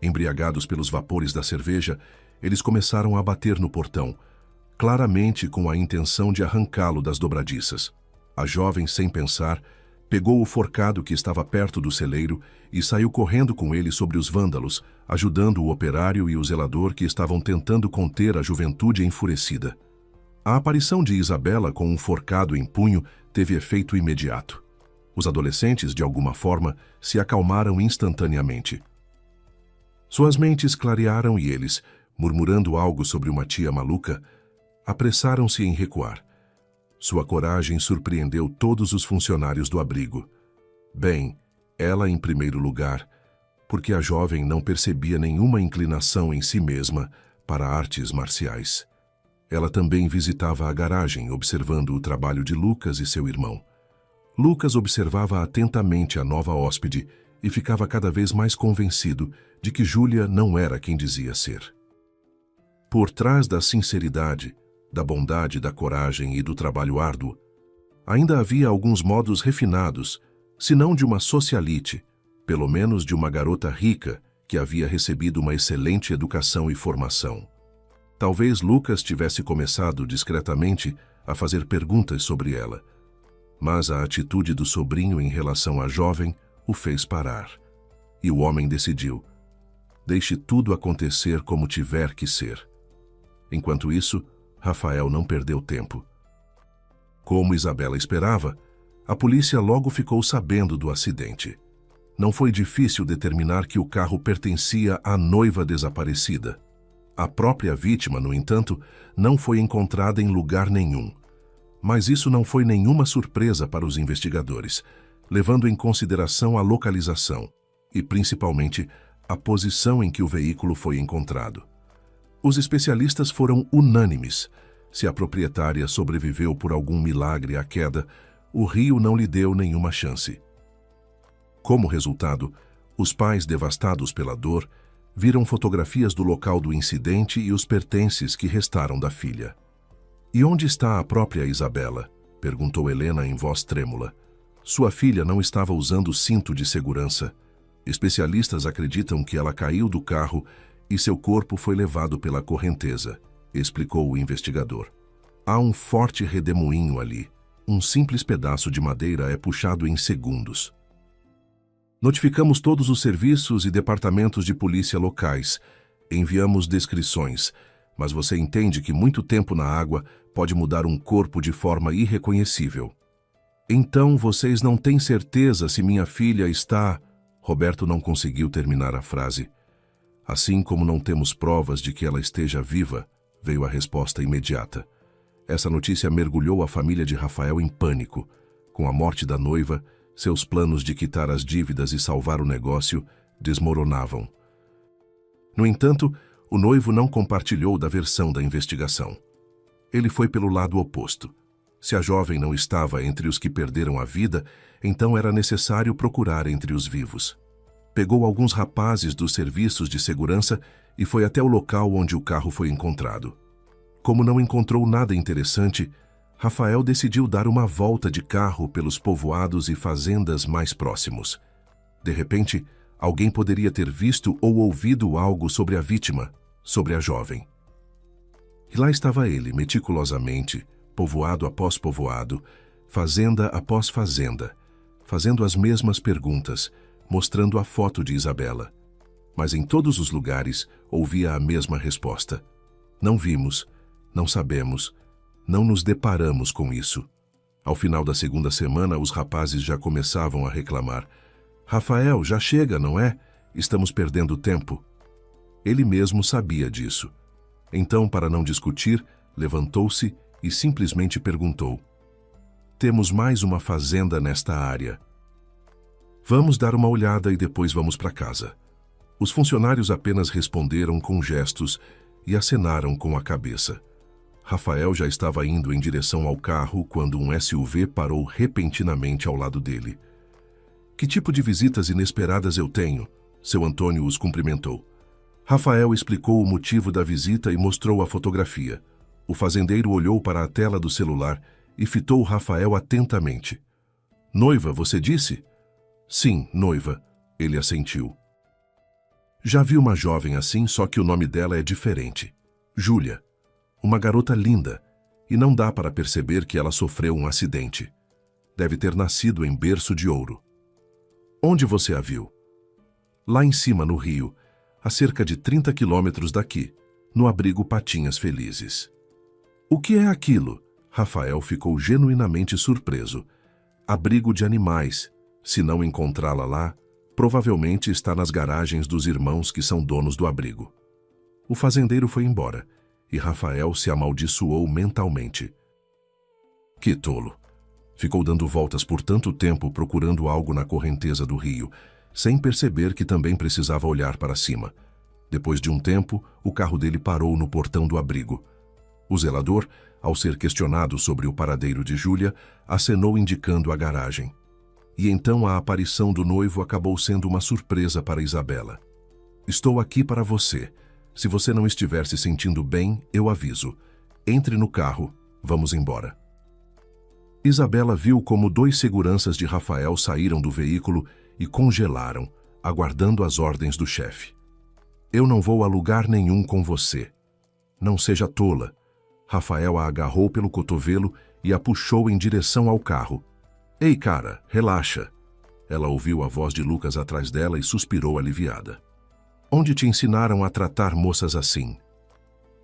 Embriagados pelos vapores da cerveja, eles começaram a bater no portão, claramente com a intenção de arrancá-lo das dobradiças. A jovem, sem pensar, pegou o forcado que estava perto do celeiro e saiu correndo com ele sobre os vândalos, ajudando o operário e o zelador que estavam tentando conter a juventude enfurecida. A aparição de Isabela com um forcado em punho teve efeito imediato. Os adolescentes, de alguma forma, se acalmaram instantaneamente. Suas mentes clarearam e eles, murmurando algo sobre uma tia maluca, apressaram-se em recuar. Sua coragem surpreendeu todos os funcionários do abrigo. Bem, ela em primeiro lugar, porque a jovem não percebia nenhuma inclinação em si mesma para artes marciais. Ela também visitava a garagem, observando o trabalho de Lucas e seu irmão. Lucas observava atentamente a nova hóspede e ficava cada vez mais convencido de que Júlia não era quem dizia ser. Por trás da sinceridade, da bondade, da coragem e do trabalho árduo, ainda havia alguns modos refinados, se não de uma socialite, pelo menos de uma garota rica que havia recebido uma excelente educação e formação. Talvez Lucas tivesse começado discretamente a fazer perguntas sobre ela, mas a atitude do sobrinho em relação à jovem o fez parar. E o homem decidiu: deixe tudo acontecer como tiver que ser. Enquanto isso, Rafael não perdeu tempo. Como Isabela esperava, a polícia logo ficou sabendo do acidente. Não foi difícil determinar que o carro pertencia à noiva desaparecida. A própria vítima, no entanto, não foi encontrada em lugar nenhum. Mas isso não foi nenhuma surpresa para os investigadores, levando em consideração a localização e, principalmente, a posição em que o veículo foi encontrado. Os especialistas foram unânimes. Se a proprietária sobreviveu por algum milagre à queda, o rio não lhe deu nenhuma chance. Como resultado, os pais, devastados pela dor, viram fotografias do local do incidente e os pertences que restaram da filha. "E onde está a própria Isabela?" perguntou Helena em voz trêmula. "Sua filha não estava usando cinto de segurança. Especialistas acreditam que ela caiu do carro e seu corpo foi levado pela correnteza. explicou o investigador. Há um forte redemoinho ali. Um simples pedaço de madeira é puxado em segundos. Notificamos todos os serviços e departamentos de polícia locais. Enviamos descrições, mas você entende que muito tempo na água pode mudar um corpo de forma irreconhecível. Então vocês não têm certeza se minha filha está... Roberto não conseguiu terminar a frase. Assim como não temos provas de que ela esteja viva, veio a resposta imediata. Essa notícia mergulhou a família de Rafael em pânico. Com a morte da noiva, seus planos de quitar as dívidas e salvar o negócio desmoronavam. No entanto, o noivo não compartilhou da versão da investigação. Ele foi pelo lado oposto. Se a jovem não estava entre os que perderam a vida, então era necessário procurar entre os vivos. Pegou alguns rapazes dos serviços de segurança e foi até o local onde o carro foi encontrado. Como não encontrou nada interessante, Rafael decidiu dar uma volta de carro pelos povoados e fazendas mais próximos. De repente, alguém poderia ter visto ou ouvido algo sobre a vítima, sobre a jovem. E lá estava ele, meticulosamente, povoado após povoado, fazenda após fazenda, fazendo as mesmas perguntas, mostrando a foto de Isabela. Mas em todos os lugares ouvia a mesma resposta. Não vimos, não sabemos, não nos deparamos com isso. Ao final da segunda semana, os rapazes já começavam a reclamar. Rafael, já chega, não é? Estamos perdendo tempo. Ele mesmo sabia disso. Então, para não discutir, levantou-se e simplesmente perguntou: temos mais uma fazenda nesta área. Vamos dar uma olhada e depois vamos para casa. Os funcionários apenas responderam com gestos e acenaram com a cabeça. Rafael já estava indo em direção ao carro quando um SUV parou repentinamente ao lado dele. Que tipo de visitas inesperadas eu tenho? Seu Antônio os cumprimentou. Rafael explicou o motivo da visita e mostrou a fotografia. O fazendeiro olhou para a tela do celular e fitou Rafael atentamente. Noiva, você disse? Sim, noiva, ele assentiu. Já vi uma jovem assim, só que o nome dela é diferente. Júlia. Uma garota linda, e não dá para perceber que ela sofreu um acidente. Deve ter nascido em berço de ouro. Onde você a viu? Lá em cima, no rio, a cerca de 30 quilômetros daqui, no abrigo Patinhas Felizes. O que é aquilo? Rafael ficou genuinamente surpreso. Abrigo de animais. Se não encontrá-la lá, provavelmente está nas garagens dos irmãos que são donos do abrigo. O fazendeiro foi embora, e Rafael se amaldiçoou mentalmente. Que tolo! Ficou dando voltas por tanto tempo procurando algo na correnteza do rio, sem perceber que também precisava olhar para cima. Depois de um tempo, o carro dele parou no portão do abrigo. O zelador, ao ser questionado sobre o paradeiro de Júlia, acenou indicando a garagem. E então a aparição do noivo acabou sendo uma surpresa para Isabela. Estou aqui para você. Se você não estiver se sentindo bem, eu aviso. Entre no carro, vamos embora. Isabela viu como 2 seguranças de Rafael saíram do veículo e congelaram, aguardando as ordens do chefe. Eu não vou a lugar nenhum com você. Não seja tola. Rafael a agarrou pelo cotovelo e a puxou em direção ao carro. Ei, cara, relaxa. Ela ouviu a voz de Lucas atrás dela e suspirou aliviada. Onde te ensinaram a tratar moças assim?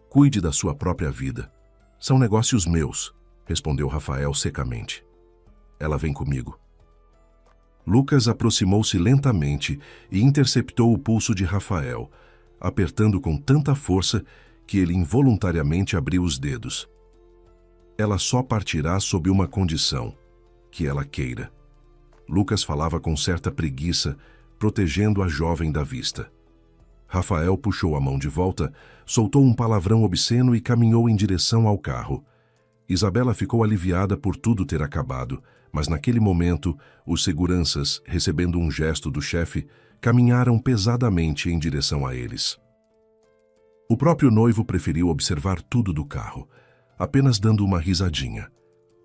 Cuide da sua própria vida. São negócios meus, respondeu Rafael secamente. Ela vem comigo. Lucas aproximou-se lentamente e interceptou o pulso de Rafael, apertando com tanta força que ele involuntariamente abriu os dedos. Ela só partirá sob uma condição, que ela queira. Lucas falava com certa preguiça, protegendo a jovem da vista. Rafael puxou a mão de volta, soltou um palavrão obsceno e caminhou em direção ao carro. Isabela ficou aliviada por tudo ter acabado, mas naquele momento, os seguranças, recebendo um gesto do chefe, caminharam pesadamente em direção a eles. O próprio noivo preferiu observar tudo do carro, apenas dando uma risadinha.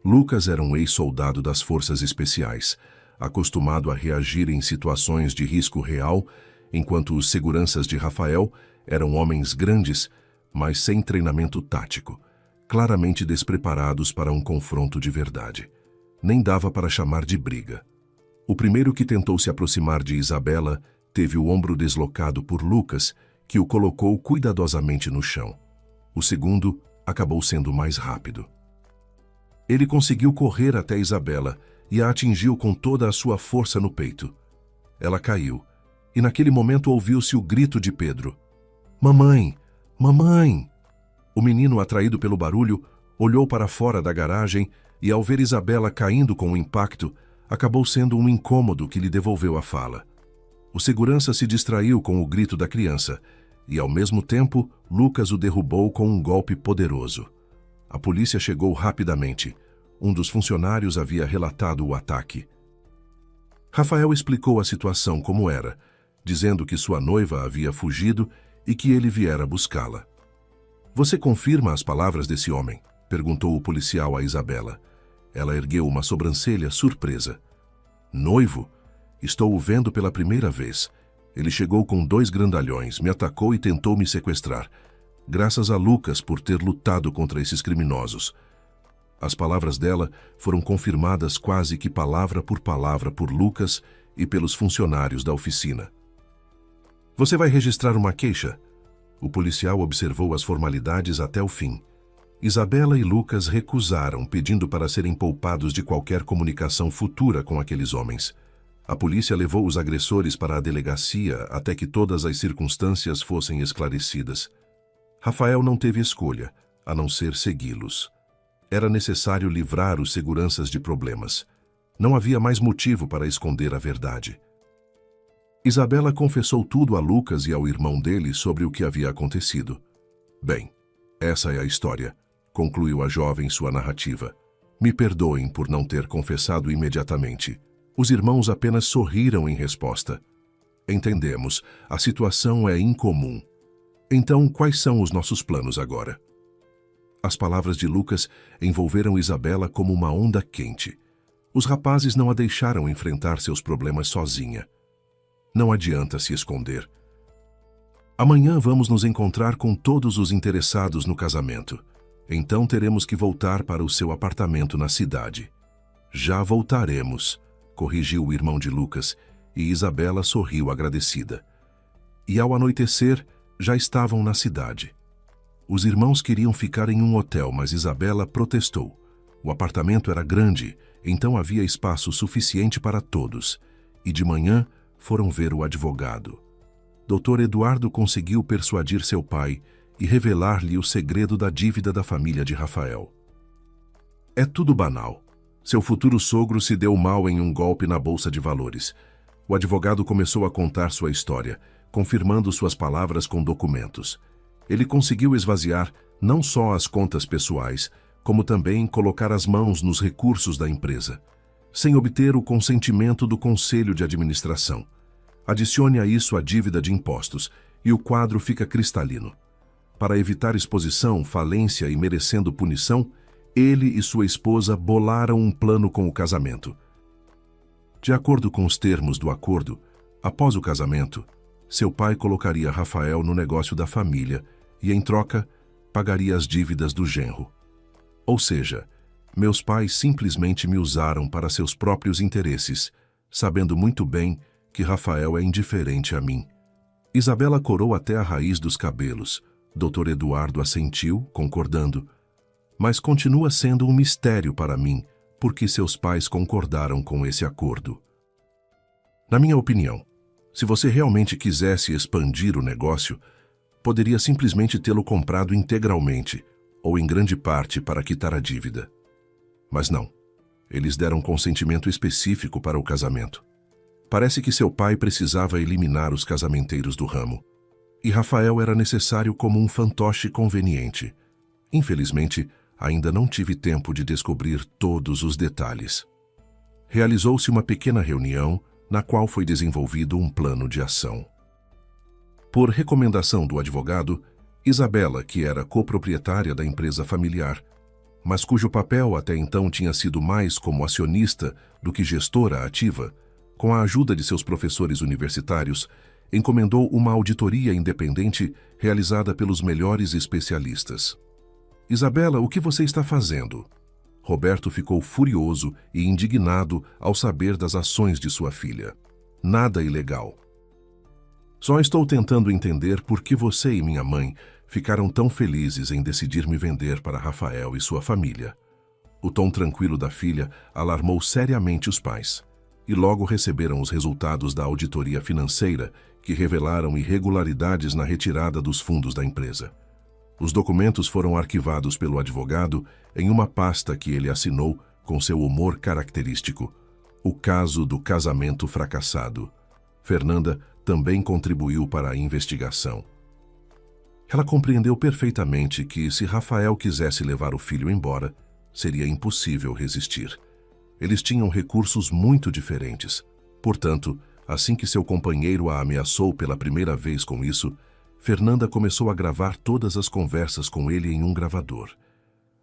Lucas era um ex-soldado das forças especiais, acostumado a reagir em situações de risco real, enquanto os seguranças de Rafael eram homens grandes, mas sem treinamento tático, claramente despreparados para um confronto de verdade. Nem dava para chamar de briga. O primeiro que tentou se aproximar de Isabela teve o ombro deslocado por Lucas, que o colocou cuidadosamente no chão. O segundo acabou sendo mais rápido. Ele conseguiu correr até Isabela e a atingiu com toda a sua força no peito. Ela caiu, e naquele momento ouviu-se o grito de Pedro. "Mamãe! Mamãe!" O menino, atraído pelo barulho, olhou para fora da garagem e, ao ver Isabela caindo com o impacto, acabou sendo um incômodo que lhe devolveu a fala. O segurança se distraiu com o grito da criança e, ao mesmo tempo, Lucas o derrubou com um golpe poderoso. A polícia chegou rapidamente. Um dos funcionários havia relatado o ataque. Rafael explicou a situação como era, dizendo que sua noiva havia fugido e que ele viera buscá-la. "Você confirma as palavras desse homem?" perguntou o policial a Isabela. Ela ergueu uma sobrancelha surpresa. "Noivo? Estou o vendo pela primeira vez. Ele chegou com 2 grandalhões, me atacou e tentou me sequestrar. Graças a Lucas por ter lutado contra esses criminosos." As palavras dela foram confirmadas quase que palavra por Lucas e pelos funcionários da oficina. "Você vai registrar uma queixa?" O policial observou as formalidades até o fim. Isabela e Lucas recusaram, pedindo para serem poupados de qualquer comunicação futura com aqueles homens. A polícia levou os agressores para a delegacia até que todas as circunstâncias fossem esclarecidas. Rafael não teve escolha, a não ser segui-los. Era necessário livrar os seguranças de problemas. Não havia mais motivo para esconder a verdade. Isabela confessou tudo a Lucas e ao irmão dele sobre o que havia acontecido. "Bem, essa é a história", concluiu a jovem sua narrativa. "Me perdoem por não ter confessado imediatamente." Os irmãos apenas sorriram em resposta. "Entendemos, a situação é incomum. Então, quais são os nossos planos agora?" As palavras de Lucas envolveram Isabela como uma onda quente. Os rapazes não a deixaram enfrentar seus problemas sozinha. "Não adianta se esconder. Amanhã vamos nos encontrar com todos os interessados no casamento. Então teremos que voltar para o seu apartamento na cidade." "Já voltaremos", corrigiu o irmão de Lucas, e Isabela sorriu agradecida. E ao anoitecer, já estavam na cidade. Os irmãos queriam ficar em um hotel, mas Isabela protestou. O apartamento era grande, então havia espaço suficiente para todos, e de manhã foram ver o advogado. Dr. Eduardo conseguiu persuadir seu pai e revelar-lhe o segredo da dívida da família de Rafael. É tudo banal. Seu futuro sogro se deu mal em um golpe na bolsa de valores. O advogado começou a contar sua história, confirmando suas palavras com documentos. Ele conseguiu esvaziar não só as contas pessoais, como também colocar as mãos nos recursos da empresa, sem obter o consentimento do conselho de administração. Adicione a isso a dívida de impostos, e o quadro fica cristalino. Para evitar exposição, falência e merecendo punição, ele e sua esposa bolaram um plano com o casamento. De acordo com os termos do acordo, após o casamento, seu pai colocaria Rafael no negócio da família e, em troca, pagaria as dívidas do genro. Ou seja, meus pais simplesmente me usaram para seus próprios interesses, sabendo muito bem que Rafael é indiferente a mim. Isabela corou até a raiz dos cabelos. Dr. Eduardo assentiu, concordando. Mas continua sendo um mistério para mim, porque seus pais concordaram com esse acordo. Na minha opinião, se você realmente quisesse expandir o negócio, poderia simplesmente tê-lo comprado integralmente, ou em grande parte para quitar a dívida. Mas não. Eles deram consentimento específico para o casamento. Parece que seu pai precisava eliminar os casamenteiros do ramo. E Rafael era necessário como um fantoche conveniente. Infelizmente, ainda não tive tempo de descobrir todos os detalhes. Realizou-se uma pequena reunião, na qual foi desenvolvido um plano de ação. Por recomendação do advogado, Isabela, que era coproprietária da empresa familiar, mas cujo papel até então tinha sido mais como acionista do que gestora ativa, com a ajuda de seus professores universitários, encomendou uma auditoria independente realizada pelos melhores especialistas. Isabela, o que você está fazendo? Roberto ficou furioso e indignado ao saber das ações de sua filha. Nada ilegal. Só estou tentando entender por que você e minha mãe ficaram tão felizes em decidir me vender para Rafael e sua família. O tom tranquilo da filha alarmou seriamente os pais, e logo receberam os resultados da auditoria financeira que revelaram irregularidades na retirada dos fundos da empresa. Os documentos foram arquivados pelo advogado em uma pasta que ele assinou com seu humor característico. O caso do casamento fracassado. Fernanda também contribuiu para a investigação. Ela compreendeu perfeitamente que, se Rafael quisesse levar o filho embora, seria impossível resistir. Eles tinham recursos muito diferentes. Portanto, assim que seu companheiro a ameaçou pela primeira vez com isso, Fernanda começou a gravar todas as conversas com ele em um gravador.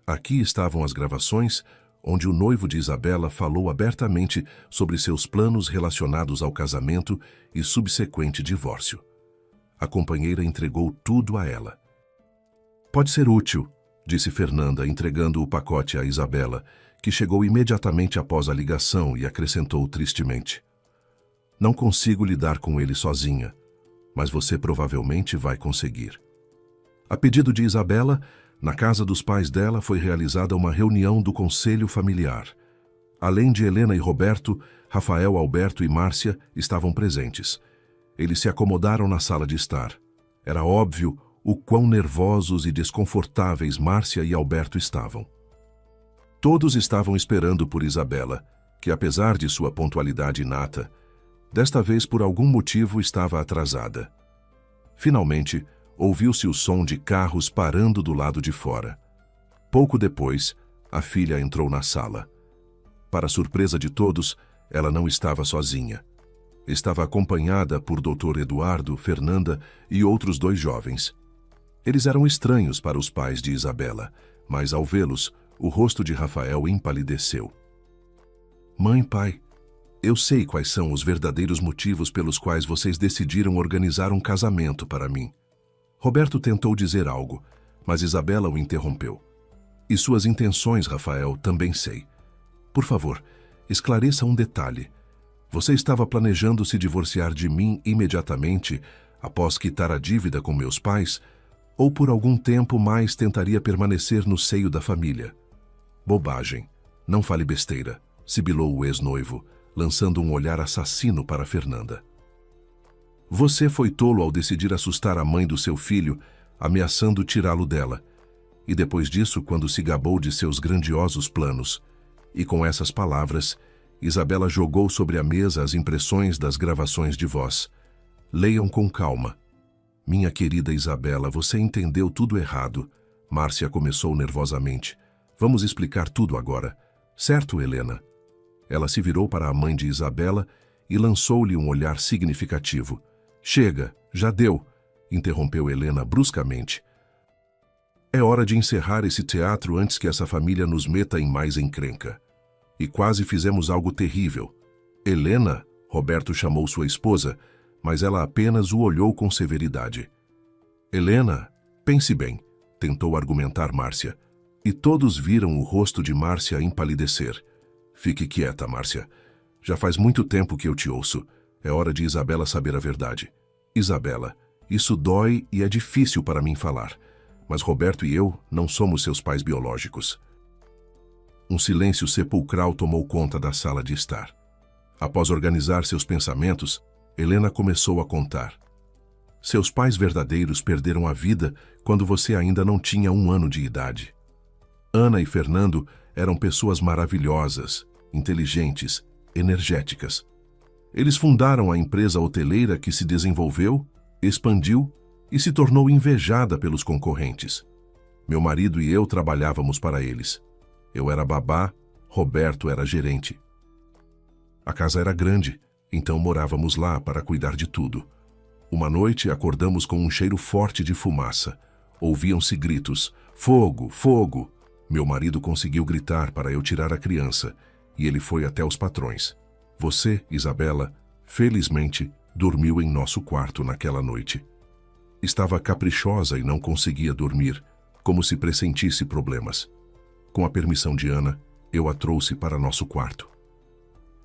Aqui estavam as gravações, onde o noivo de Isabela falou abertamente sobre seus planos relacionados ao casamento e subsequente divórcio. A companheira entregou tudo a ela. Pode ser útil, disse Fernanda, entregando o pacote a Isabela, que chegou imediatamente após a ligação e acrescentou tristemente: não consigo lidar com ele sozinha, mas você provavelmente vai conseguir. A pedido de Isabela, na casa dos pais dela foi realizada uma reunião do conselho familiar. Além de Helena e Roberto, Rafael, Alberto e Márcia estavam presentes. Eles se acomodaram na sala de estar. Era óbvio o quão nervosos e desconfortáveis Márcia e Alberto estavam. Todos estavam esperando por Isabela, que apesar de sua pontualidade inata, desta vez por algum motivo estava atrasada. Finalmente, ouviu-se o som de carros parando do lado de fora. Pouco depois, a filha entrou na sala. Para surpresa de todos, ela não estava sozinha. Estava acompanhada por Dr. Eduardo, Fernanda e outros 2 jovens. Eles eram estranhos para os pais de Isabela, mas ao vê-los, o rosto de Rafael empalideceu. Mãe, pai, eu sei quais são os verdadeiros motivos pelos quais vocês decidiram organizar um casamento para mim. Roberto tentou dizer algo, mas Isabela o interrompeu. E suas intenções, Rafael, também sei. Por favor, esclareça um detalhe. Você estava planejando se divorciar de mim imediatamente após quitar a dívida com meus pais, ou por algum tempo mais tentaria permanecer no seio da família? Bobagem. Não fale besteira, sibilou o ex-noivo, lançando um olhar assassino para Fernanda. Você foi tolo ao decidir assustar a mãe do seu filho, ameaçando tirá-lo dela. E depois disso, quando se gabou de seus grandiosos planos. E com essas palavras, Isabela jogou sobre a mesa as impressões das gravações de voz. Leiam com calma. Minha querida Isabela, você entendeu tudo errado. Márcia começou nervosamente. Vamos explicar tudo agora. Certo, Helena? Ela se virou para a mãe de Isabela e lançou-lhe um olhar significativo. Chega, já deu, interrompeu Helena bruscamente. É hora de encerrar esse teatro antes que essa família nos meta em mais encrenca. E quase fizemos algo terrível. Helena, Roberto chamou sua esposa, mas ela apenas o olhou com severidade. Helena, pense bem, tentou argumentar Márcia. E todos viram o rosto de Márcia empalidecer. Fique quieta, Márcia. Já faz muito tempo que eu te ouço. É hora de Isabela saber a verdade. Isabela, isso dói e é difícil para mim falar. Mas Roberto e eu não somos seus pais biológicos. Um silêncio sepulcral tomou conta da sala de estar. Após organizar seus pensamentos, Helena começou a contar. Seus pais verdadeiros perderam a vida quando você ainda não tinha 1 ano de idade. Ana e Fernando eram pessoas maravilhosas, inteligentes, energéticas. Eles fundaram a empresa hoteleira que se desenvolveu, expandiu e se tornou invejada pelos concorrentes. Meu marido e eu trabalhávamos para eles. Eu era babá, Roberto era gerente. A casa era grande, então morávamos lá para cuidar de tudo. Uma noite acordamos com um cheiro forte de fumaça. Ouviam-se gritos: fogo, fogo! Meu marido conseguiu gritar para eu tirar a criança, e ele foi até os patrões. Você, Isabela, felizmente, dormiu em nosso quarto naquela noite. Estava caprichosa e não conseguia dormir, como se pressentisse problemas. Com a permissão de Ana, eu a trouxe para nosso quarto.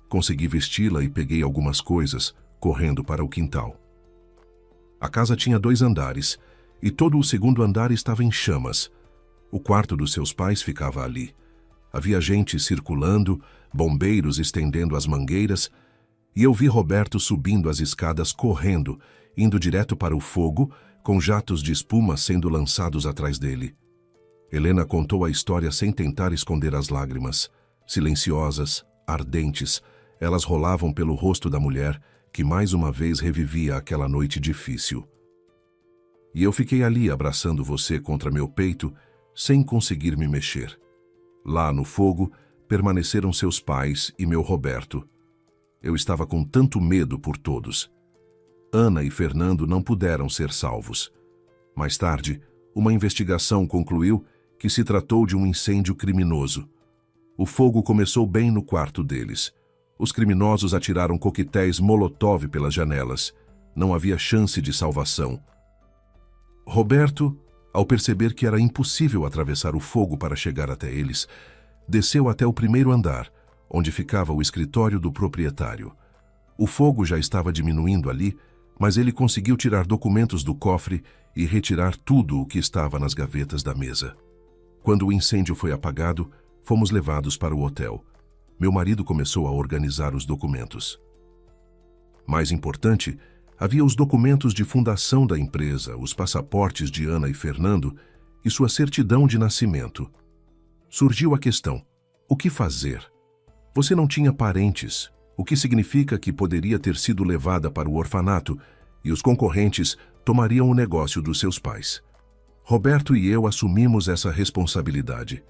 Consegui vesti-la e peguei algumas coisas, correndo para o quintal. A casa tinha 2 andares, e todo o segundo andar estava em chamas. O quarto dos seus pais ficava ali. Havia gente circulando, bombeiros estendendo as mangueiras, e eu vi Roberto subindo as escadas correndo, indo direto para o fogo, com jatos de espuma sendo lançados atrás dele. Helena contou a história sem tentar esconder as lágrimas. Silenciosas, ardentes, elas rolavam pelo rosto da mulher, que mais uma vez revivia aquela noite difícil. E eu fiquei ali abraçando você contra meu peito, sem conseguir me mexer. Lá no fogo, permaneceram seus pais e meu Roberto. Eu estava com tanto medo por todos. Ana e Fernando não puderam ser salvos. Mais tarde, uma investigação concluiu que se tratou de um incêndio criminoso. O fogo começou bem no quarto deles. Os criminosos atiraram coquetéis Molotov pelas janelas. Não havia chance de salvação. Roberto, ao perceber que era impossível atravessar o fogo para chegar até eles, desceu até o primeiro andar, onde ficava o escritório do proprietário. O fogo já estava diminuindo ali, mas ele conseguiu tirar documentos do cofre e retirar tudo o que estava nas gavetas da mesa. Quando o incêndio foi apagado, fomos levados para o hotel. Meu marido começou a organizar os documentos. Mais importante, havia os documentos de fundação da empresa, os passaportes de Ana e Fernando e sua certidão de nascimento. Surgiu a questão: o que fazer? Você não tinha parentes, o que significa que poderia ter sido levada para o orfanato e os concorrentes tomariam o negócio dos seus pais. Roberto e eu assumimos essa responsabilidade.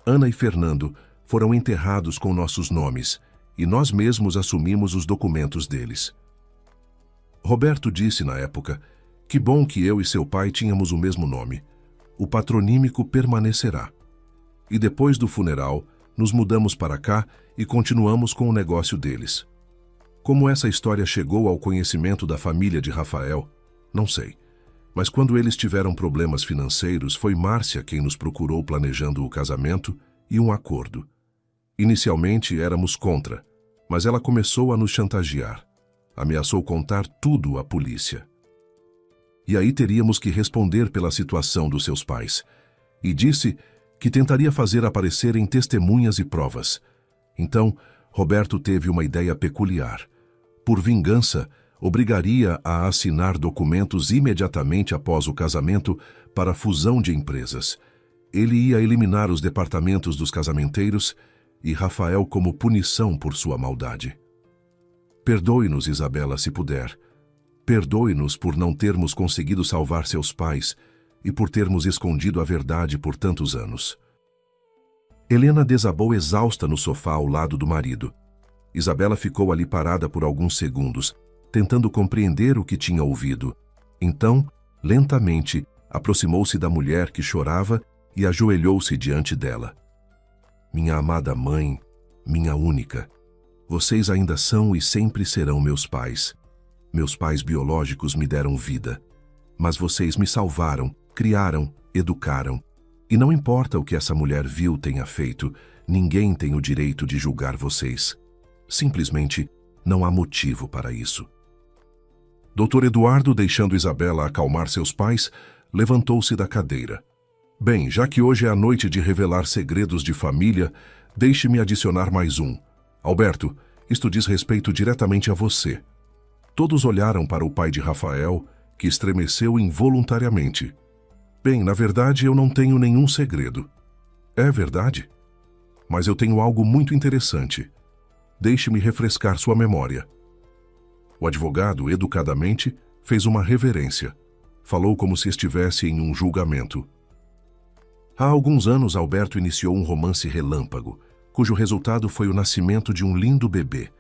Ana e Fernando foram enterrados com nossos nomes e nós mesmos assumimos os documentos deles. Roberto disse na época: que bom que eu e seu pai tínhamos o mesmo nome. O patronímico permanecerá. E depois do funeral, nos mudamos para cá e continuamos com o negócio deles. Como essa história chegou ao conhecimento da família de Rafael, não sei. Mas quando eles tiveram problemas financeiros, foi Márcia quem nos procurou planejando o casamento e um acordo. Inicialmente éramos contra, mas ela começou a nos chantagear. Ameaçou contar tudo à polícia. E aí teríamos que responder pela situação dos seus pais. E disse que tentaria fazer aparecerem testemunhas e provas. Então, Roberto teve uma ideia peculiar. Por vingança, obrigaria a assinar documentos imediatamente após o casamento para a fusão de empresas. Ele ia eliminar os departamentos dos casamenteiros e Rafael como punição por sua maldade. Perdoe-nos, Isabela, se puder. Perdoe-nos por não termos conseguido salvar seus pais e por termos escondido a verdade por tantos anos. Helena desabou exausta no sofá ao lado do marido. Isabela ficou ali parada por alguns segundos, tentando compreender o que tinha ouvido. Então, lentamente, aproximou-se da mulher que chorava e ajoelhou-se diante dela. Minha amada mãe, minha única, vocês ainda são e sempre serão meus pais. Meus pais biológicos me deram vida, mas vocês me salvaram, criaram, educaram. E não importa o que essa mulher vil tenha feito, ninguém tem o direito de julgar vocês. Simplesmente não há motivo para isso. Dr. Eduardo, deixando Isabela acalmar seus pais, levantou-se da cadeira. Bem, já que hoje é a noite de revelar segredos de família, deixe-me adicionar mais um. Alberto, isto diz respeito diretamente a você. Todos olharam para o pai de Rafael, que estremeceu involuntariamente. Bem, na verdade, eu não tenho nenhum segredo. É verdade? Mas eu tenho algo muito interessante. Deixe-me refrescar sua memória. O advogado, educadamente, fez uma reverência. Falou como se estivesse em um julgamento. Há alguns anos, Alberto iniciou um romance relâmpago, cujo resultado foi o nascimento de um lindo bebê.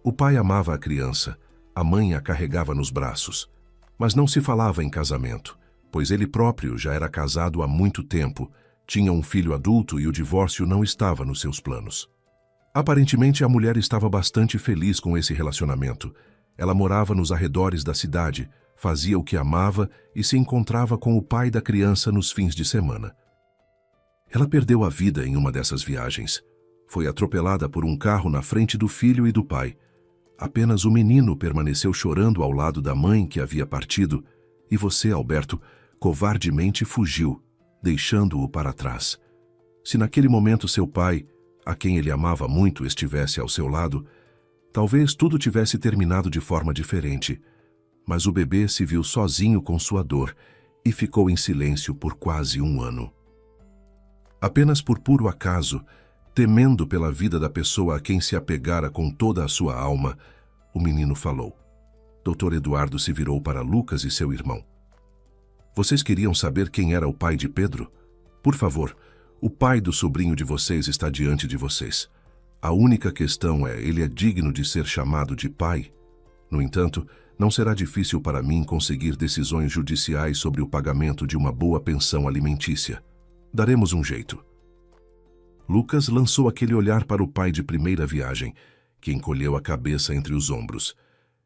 O pai amava a criança, a mãe a carregava nos braços. Mas não se falava em casamento, pois ele próprio já era casado há muito tempo, tinha um filho adulto e o divórcio não estava nos seus planos. Aparentemente, a mulher estava bastante feliz com esse relacionamento. Ela morava nos arredores da cidade, fazia o que amava e se encontrava com o pai da criança nos fins de semana. Ela perdeu a vida em uma dessas viagens. Foi atropelada por um carro na frente do filho e do pai. Apenas o menino permaneceu chorando ao lado da mãe que havia partido, e você, Alberto, covardemente fugiu, deixando-o para trás. Se naquele momento seu pai, a quem ele amava muito, estivesse ao seu lado, talvez tudo tivesse terminado de forma diferente. Mas o bebê se viu sozinho com sua dor e ficou em silêncio por quase um ano. Apenas por puro acaso, temendo pela vida da pessoa a quem se apegara com toda a sua alma, o menino falou. Dr. Eduardo se virou para Lucas e seu irmão. Vocês queriam saber quem era o pai de Pedro? Por favor, o pai do sobrinho de vocês está diante de vocês. A única questão é, ele é digno de ser chamado de pai? No entanto, não será difícil para mim conseguir decisões judiciais sobre o pagamento de uma boa pensão alimentícia. Daremos um jeito. Lucas lançou aquele olhar para o pai de primeira viagem, que encolheu a cabeça entre os ombros.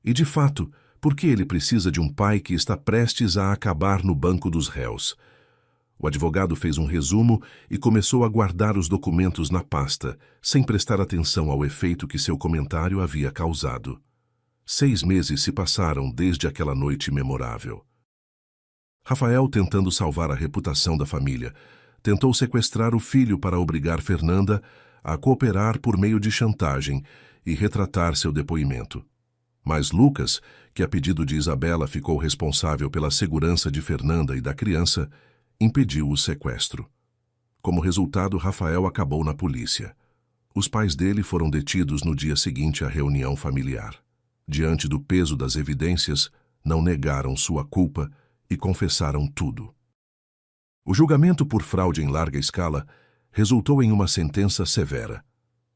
E, de fato, por que ele precisa de um pai que está prestes a acabar no banco dos réus? O advogado fez um resumo e começou a guardar os documentos na pasta, sem prestar atenção ao efeito que seu comentário havia causado. 6 meses se passaram desde aquela noite memorável. Rafael, tentando salvar a reputação da família, tentou sequestrar o filho para obrigar Fernanda a cooperar por meio de chantagem e retratar seu depoimento. Mas Lucas, que a pedido de Isabela ficou responsável pela segurança de Fernanda e da criança, impediu o sequestro. Como resultado, Rafael acabou na polícia. Os pais dele foram detidos no dia seguinte à reunião familiar. Diante do peso das evidências, não negaram sua culpa e confessaram tudo. O julgamento por fraude em larga escala resultou em uma sentença severa.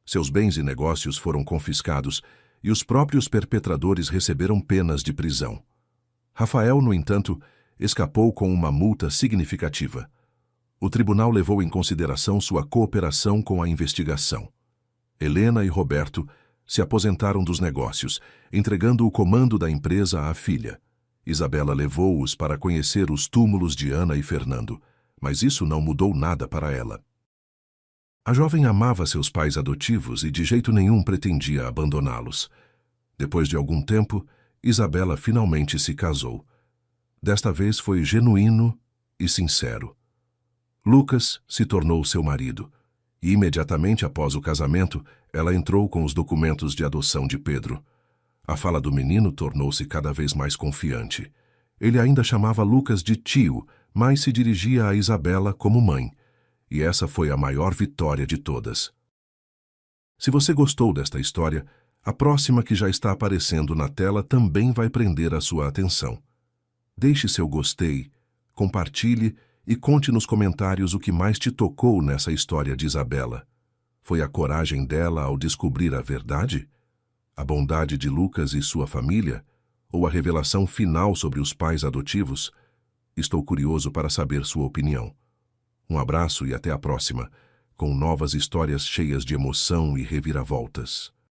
Seus bens e negócios foram confiscados e os próprios perpetradores receberam penas de prisão. Rafael, no entanto, escapou com uma multa significativa. O tribunal levou em consideração sua cooperação com a investigação. Helena e Roberto se aposentaram dos negócios, entregando o comando da empresa à filha. Isabela levou-os para conhecer os túmulos de Ana e Fernando, mas isso não mudou nada para ela. A jovem amava seus pais adotivos e de jeito nenhum pretendia abandoná-los. Depois de algum tempo, Isabela finalmente se casou. Desta vez foi genuíno e sincero. Lucas se tornou seu marido, e imediatamente após o casamento, ela entrou com os documentos de adoção de Pedro. A fala do menino tornou-se cada vez mais confiante. Ele ainda chamava Lucas de tio, mas se dirigia a Isabela como mãe, e essa foi a maior vitória de todas. Se você gostou desta história, a próxima que já está aparecendo na tela também vai prender a sua atenção. Deixe seu gostei, compartilhe e conte nos comentários o que mais te tocou nessa história de Isabela. Foi a coragem dela ao descobrir a verdade? A bondade de Lucas e sua família? Ou a revelação final sobre os pais adotivos? Estou curioso para saber sua opinião. Um abraço e até a próxima, com novas histórias cheias de emoção e reviravoltas.